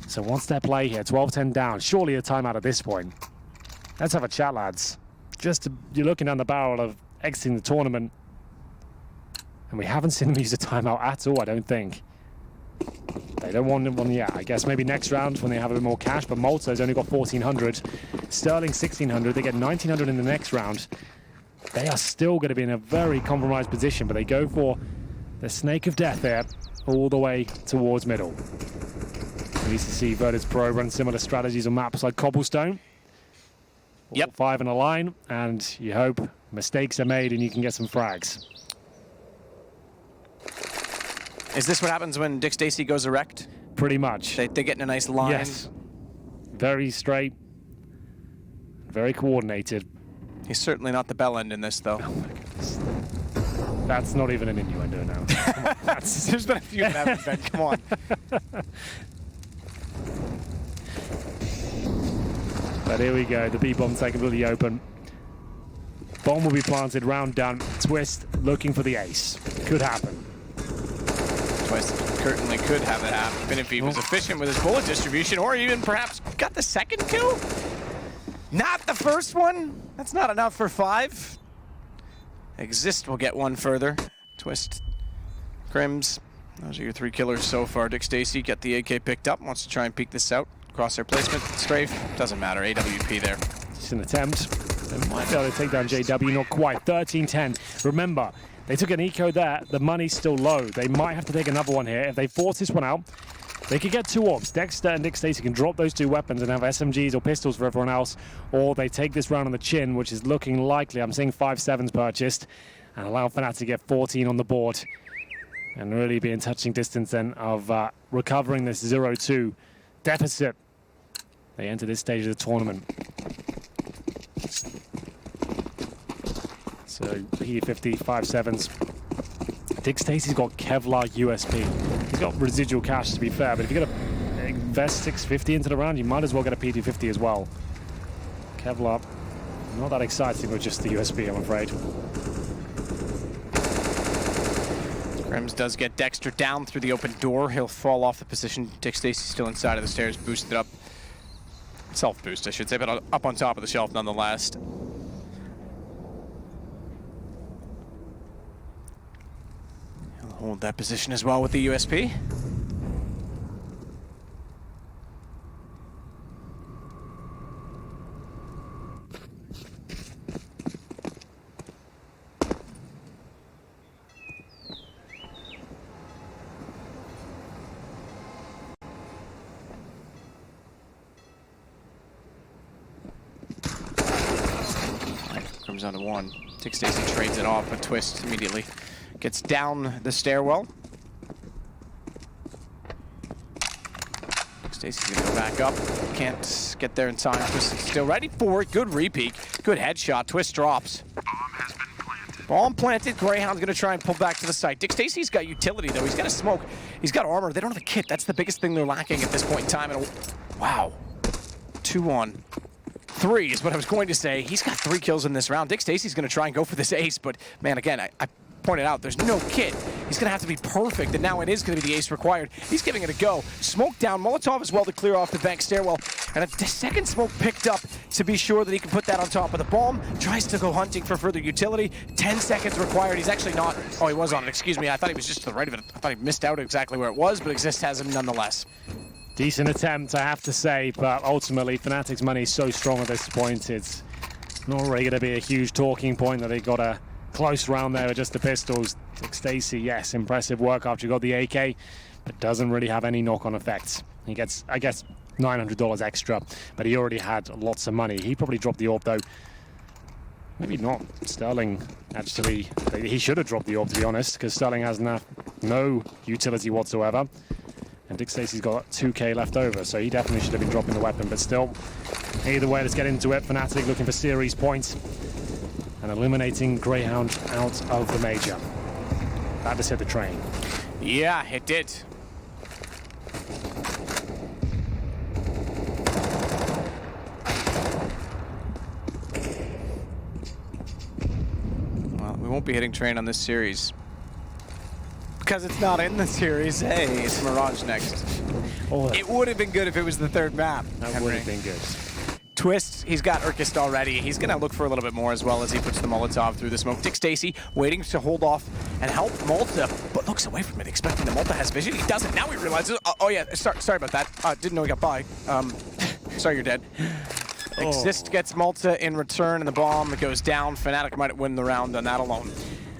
So one step play here, 12-10 down, surely a timeout at this point. Let's have a chat, lads. You're looking down the barrel of exiting the tournament, and we haven't seen them use a timeout at all, I don't think. They don't want one yet. I guess maybe next round when they have a bit more cash, but Malta's only got 1,400. Sterling 1,600. They get 1,900 in the next round. They are still going to be in a very compromised position, but they go for the snake of death there, all the way towards middle. We used to see Virtus Pro run similar strategies on maps like Cobblestone. Yep. 5 in a line, and you hope mistakes are made and you can get some frags. Is this what happens when Dick Stacy goes erect? Pretty much. They get in a nice line? Yes. Very straight, very coordinated. He's certainly not the bell end in this, though. Oh my goodness. That's not even an innuendo now. There's been a few of them, Ben. Come on. But here we go, the B-bomb taken completely open. Bomb will be planted, round done. Twist looking for the ace. Could happen. Twist certainly could have it happen if he was efficient with his bullet distribution, or even perhaps got the second kill. Not the first one. That's not enough for 5. Exist will get one further. Twist, Crims. Those are your 3 killers so far. Dick Stacy get the AK picked up. Wants to try and peek this out. Crosshair placement, strafe, doesn't matter, AWP there. It's an attempt. They might be able to take down JW, not quite. 13-10. Remember, they took an eco there. The money's still low. They might have to take another one here. If they force this one out, they could get 2 orbs. Dexter and Dick Stacy can drop those 2 weapons and have SMGs or pistols for everyone else, or they take this round on the chin, which is looking likely. I'm seeing 5-7s purchased, and allow Fnatic to get 14 on the board, and really be in touching distance then of recovering this 0-2 deficit. They enter this stage of the tournament. So P50, 5-7s. Dick Stacy's got Kevlar USP. He's got residual cash, to be fair, but if you're going to invest 650 into the round, you might as well get a P250 as well. Kevlar, not that exciting with just the USP, I'm afraid. Crims does get Dexter down through the open door. He'll fall off the position. Dick Stacy's still inside of the stairs, boosted up. Self-boost, I should say, but up on top of the shelf nonetheless. He'll hold that position as well with the USP. Comes down to 1. Dick Stacy trades it off, but Twist immediately gets down the stairwell. Dick Stacy's gonna go back up. Can't get there in time. Twist is still ready for it. Good repeat. Good headshot. Twist drops. Bomb planted. Grayhound's gonna try and pull back to the site. Dick Stacy's got utility though. He's got a smoke. He's got armor. They don't have a kit. That's the biggest thing they're lacking at this point in time. And wow. 2-on-3 is what I was going to say. He's got 3 kills in this round. Dick Stacy's gonna try and go for this ace, but man, again, I pointed out there's no kit. He's gonna have to be perfect, and now it is gonna be the ace required. He's giving it a go. Smoke down. Molotov as well to clear off the bank stairwell. And a second smoke picked up to be sure that he can put that on top of the bomb. Tries to go hunting for further utility. 10 seconds required. He's actually not. Oh, he was on it. Excuse me. I thought he was just to the right of it. I thought he missed out exactly where it was, but Exist has him nonetheless. Decent attempt, I have to say, but ultimately Fnatic's money is so strong at this point. It's not really going to be a huge talking point that they got a close round there with just the pistols. Dick Stacy, yes, impressive work after you got the AK, but doesn't really have any knock-on effects. He gets, I guess, $900 extra, but he already had lots of money. He probably dropped the AWP though. Maybe not. Sterling, actually, he should have dropped the AWP to be honest, because Sterling has no utility whatsoever. And Dick Stacy's got 2k left over, so he definitely should have been dropping the weapon, but still, either way, let's get into it. Fnatic looking for series points and eliminating Grayhound out of the major. That just hit the train. Yeah, it did. Well, we won't be hitting train on this series. Because it's not in the series. Hey, it's Mirage next. Oh, it would have been good if it was the third map. that would have been good. Twist, he's got Urkist already. He's going to look for a little bit more as well as he puts the Molotov through the smoke. Dick Stacy waiting to hold off and help Malta, but looks away from it, expecting the Malta has vision. He doesn't. Now he realizes, oh yeah, sorry about that. Didn't know he got by. Sorry, you're dead. Exist gets Malta in return, and the bomb goes down. Fnatic might win the round on that alone.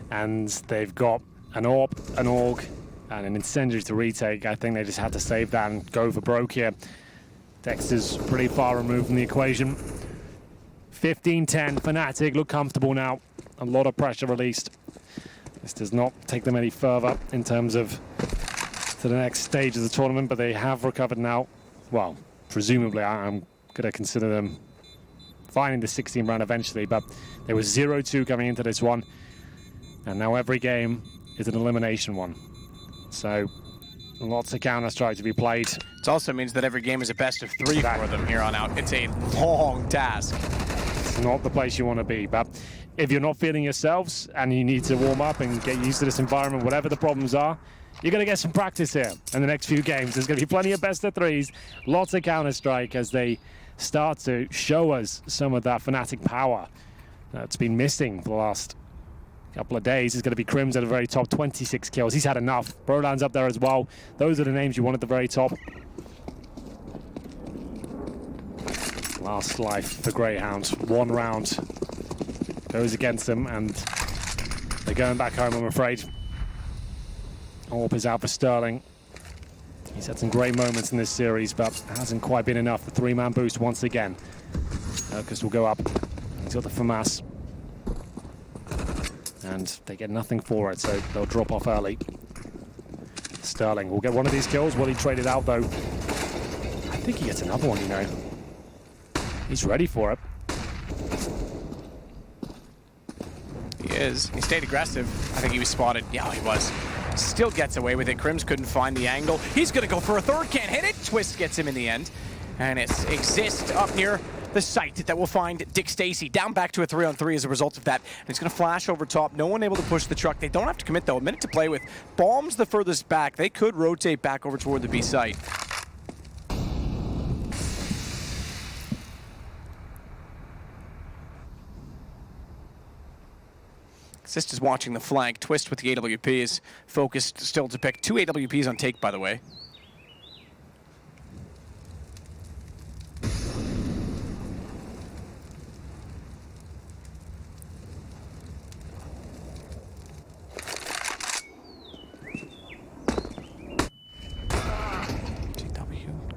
And they've got an AWP, an AUG, and an incendiary to retake. I think they just had to save that and go for broke here. Dexter's pretty far removed from the equation. 15-10, Fnatic look comfortable now. A lot of pressure released. This does not take them any further in terms of to the next stage of the tournament, but they have recovered now. Well, presumably I'm going to consider them finding the 16 round eventually, but they were 0-2 coming into this one. And now every game is an elimination one. So lots of counter-strike to be played. It also means that every game is a best of 3 for them here on out. It's a long task. It's not the place you want to be, but if you're not feeling yourselves and you need to warm up and get used to this environment, whatever the problems are, you're going to get some practice here in the next few games. There's going to be plenty of best of 3s, lots of counter-strike as they start to show us some of that Fnatic power that's been missing for the last couple of days. Is going to be Crims at the very top, 26 kills. He's had enough. Brolan's up there as well. Those are the names you want at the very top. Last life for Grayhound. 1 round goes against them, and they're going back home, I'm afraid. AWP is out for Sterling. He's had some great moments in this series, but hasn't quite been enough. The 3-man boost once again. Urkist will go up. He's got the FAMAS. And they get nothing for it, so they'll drop off early. Sterling will get one of these kills. Will he trade it out, though? I think he gets another one, you know. He's ready for it. He is. He stayed aggressive. I think he was spotted. Yeah, he was. Still gets away with it. Crims couldn't find the angle. He's going to go for a third. Can't hit it. Twist gets him in the end. And it's Exist up near the site that will find Dick Stacy. Down back to a 3-on-3 as a result of that. And it's going to flash over top. No one able to push the truck. They don't have to commit, though. A minute to play with. Bombs the furthest back. They could rotate back over toward the B site. Exist is watching the flank. Twist with the AWP is focused still to pick 2 AWPs on take, by the way.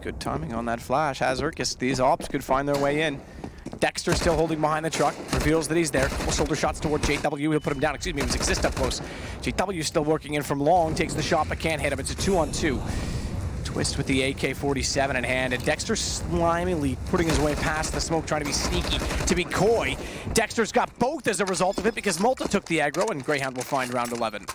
Good timing on that flash. Has Urkist. These ops could find their way in. Dexter still holding behind the truck. Reveals that he's there. Couple shoulder shots toward JW. He'll put him down. Excuse me, it was Exist up close. JW still working in from long. Takes the shot but can't hit him. It's a 2-on-2. Twist with the AK-47 in hand, and Dexter slimily putting his way past the smoke, trying to be sneaky, to be coy. Dexter's got both as a result of it because Malta took the aggro, and Grayhound will find round 11.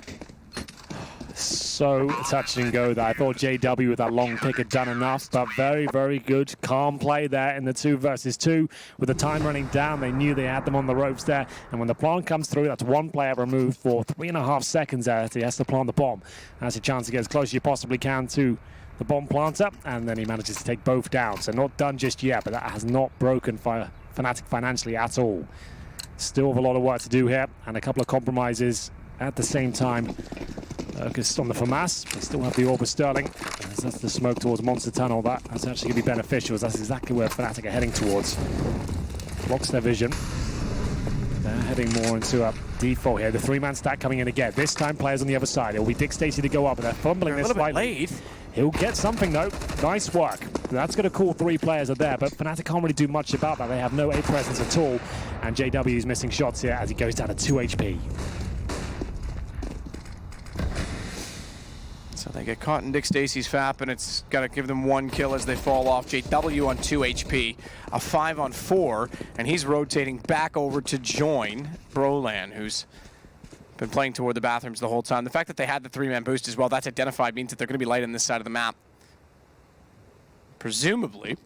So touch and go there. I thought JW with that long pick had done enough, but very, very good, calm play there in the 2 versus 2. With the time running down, they knew they had them on the ropes there. And when the plant comes through, that's one player removed for 3.5 seconds there. He has to plant the bomb. That's a chance to get as close as you possibly can to the bomb planter, and then he manages to take both down. So not done just yet, but that has not broken Fnatic financially at all. Still have a lot of work to do here, and a couple of compromises at the same time. Focused on the FAMAS. They still have the Orb of Sterling. As that's the smoke towards Monster Tunnel. That's actually going to be beneficial, as that's exactly where Fnatic are heading towards. Blocks their vision. They're heading more into a default here. The 3-man stack coming in again. This time players on the other side. It'll be Dick Stacey to go up, but they're fumbling this slightly. He'll get something though. Nice work. That's going to call 3 players are there, but Fnatic can't really do much about that. They have no A presence at all. And JW is missing shots here as he goes down to 2 HP. So they get caught in Dick Stacey's FAP, and it's got to give them 1 kill as they fall off. JW on 2 HP, a 5 on 4, and he's rotating back over to join Brolan, who's been playing toward the bathrooms the whole time. The fact that they had the 3-man boost as well, that's identified, means that they're going to be light on this side of the map. Presumably,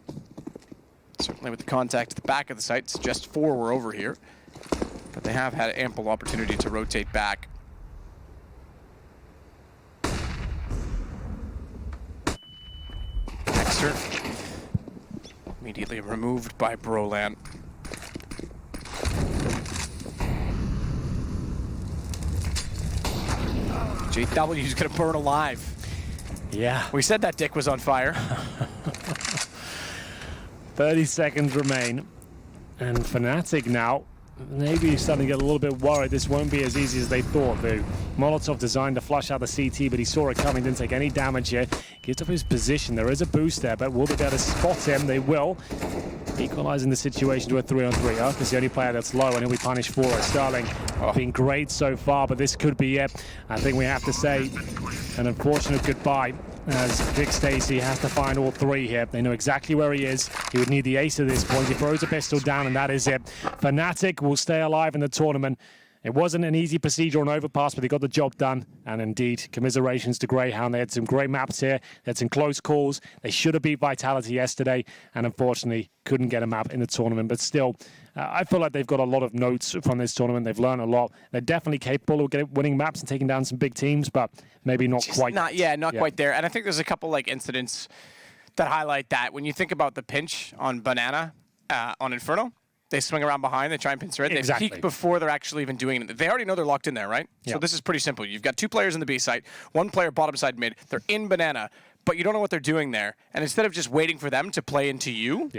certainly with the contact at the back of the site, just 4 were over here, but they have had ample opportunity to rotate back. Dexter immediately removed by Brolan. JW's gonna burn alive. Yeah. We said that Dick was on fire. 30 seconds remain. And Fnatic now, maybe starting to get a little bit worried. This won't be as easy as they thought. The Molotov designed to flush out the CT, but he saw it coming, didn't take any damage here. Gives up his position. There is a boost there, but will they be able to spot him? They will. Equalizing the situation to a 3-on-3. Urk is the only player that's low, and he'll be punished for it. Sterling been great so far, but this could be it. I think we have to say an unfortunate goodbye, as Dick Stacey has to find all 3 here. They know exactly where he is. He would need the ace at this point. He throws a pistol down, and that is it. Fnatic will stay alive in the tournament. It wasn't an easy procedure on Overpass, but they got the job done. And indeed, commiserations to Grayhound. They had some great maps here. They had some close calls. They should have beat Vitality yesterday, and unfortunately couldn't get a map in the tournament. But still, I feel like they've got a lot of notes from this tournament. They've learned a lot. They're definitely capable of winning maps and taking down some big teams, but maybe not quite. Not quite there. And I think there's a couple like incidents that highlight that. When you think about the pinch on Banana on Inferno, they swing around behind, they try and pinch red. They peek before they're actually even doing it. They already know they're locked in there, right? Yep. So this is pretty simple. You've got 2 players in the B site, 1 player bottom side mid. They're in Banana, but you don't know what they're doing there. And instead of just waiting for them to play into you,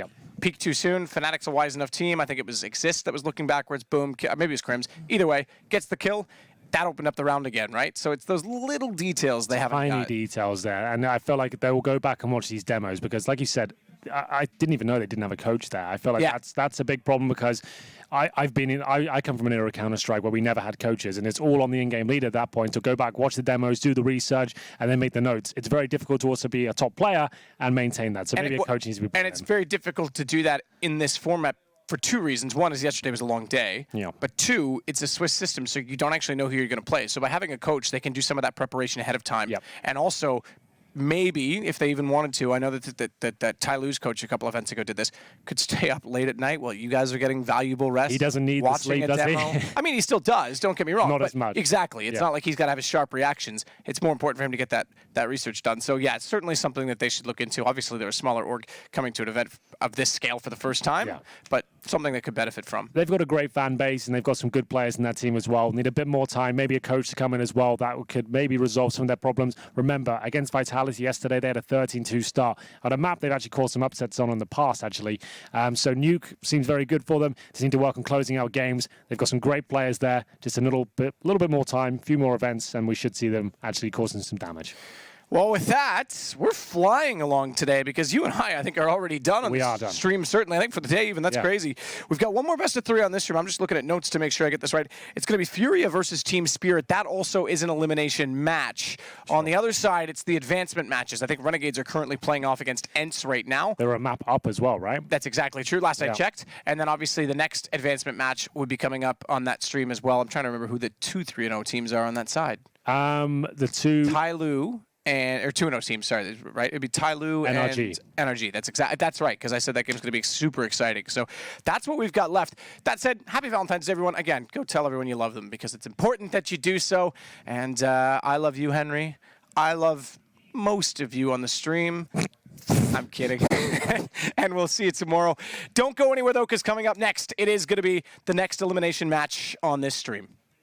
peek too soon. Fnatic's a wise enough team. I think it was Exist that was looking backwards. Boom. Maybe it was Crims. Either way, gets the kill. That opened up the round again, right? So it's those little details they haven't got. Tiny details there. And I feel like they will go back and watch these demos because, like you said, I didn't even know they didn't have a coach there. I feel like that's a big problem because I come from an era of Counter-Strike where we never had coaches, and it's all on the in-game lead at that point to go back, watch the demos, do the research, and then make the notes. It's very difficult to also be a top player and maintain that. So maybe a coach needs to be. And it's very difficult to do that in this format for 2 reasons. One is yesterday was a long day, but 2, it's a Swiss system, so you don't actually know who you're going to play. So by having a coach, they can do some of that preparation ahead of time, and also maybe, if they even wanted to, I know that Ty Lue's coach a couple events ago did this, could stay up late at night while you guys are getting valuable rest. He doesn't need the sleep, does he? I mean, he still does, don't get me wrong. Not as much. Exactly. It's not like he's got to have his sharp reactions. It's more important for him to get that research done. So, yeah, it's certainly something that they should look into. Obviously, they're a smaller org coming to an event of this scale for the first time, but something they could benefit from. They've got a great fan base, and they've got some good players in that team as well. Need a bit more time, maybe a coach to come in as well. That could maybe resolve some of their problems. Remember, against Vitality yesterday, they had a 13-2 start. On a map, they've actually caused some upsets on in the past, actually. So Nuke seems very good for them. They seem to work on closing out games. They've got some great players there. Just a little bit more time, a few more events, and we should see them actually causing some damage. Well, with that, we're flying along today because you and I think, are already done on this stream, certainly. I think for the day even. That's crazy. We've got one more best of 3 on this stream. I'm just looking at notes to make sure I get this right. It's going to be Furia versus Team Spirit. That also is an elimination match. Sure. On the other side, it's the advancement matches. I think Renegades are currently playing off against Ents right now. They're a map up as well, right? That's exactly true. Last I checked. And then obviously the next advancement match would be coming up on that stream as well. I'm trying to remember who the 2-3-0 teams are on that side. The two... Tyloo. Or 2-0 teams, sorry, right? It'd be Tyloo and NRG. That's right, because I said that game's going to be super exciting. So that's what we've got left. That said, happy Valentine's Day, everyone. Again, go tell everyone you love them because it's important that you do so. And I love you, Henry. I love most of you on the stream. I'm kidding. And we'll see you tomorrow. Don't go anywhere, though, because coming up next, it is going to be the next elimination match on this stream.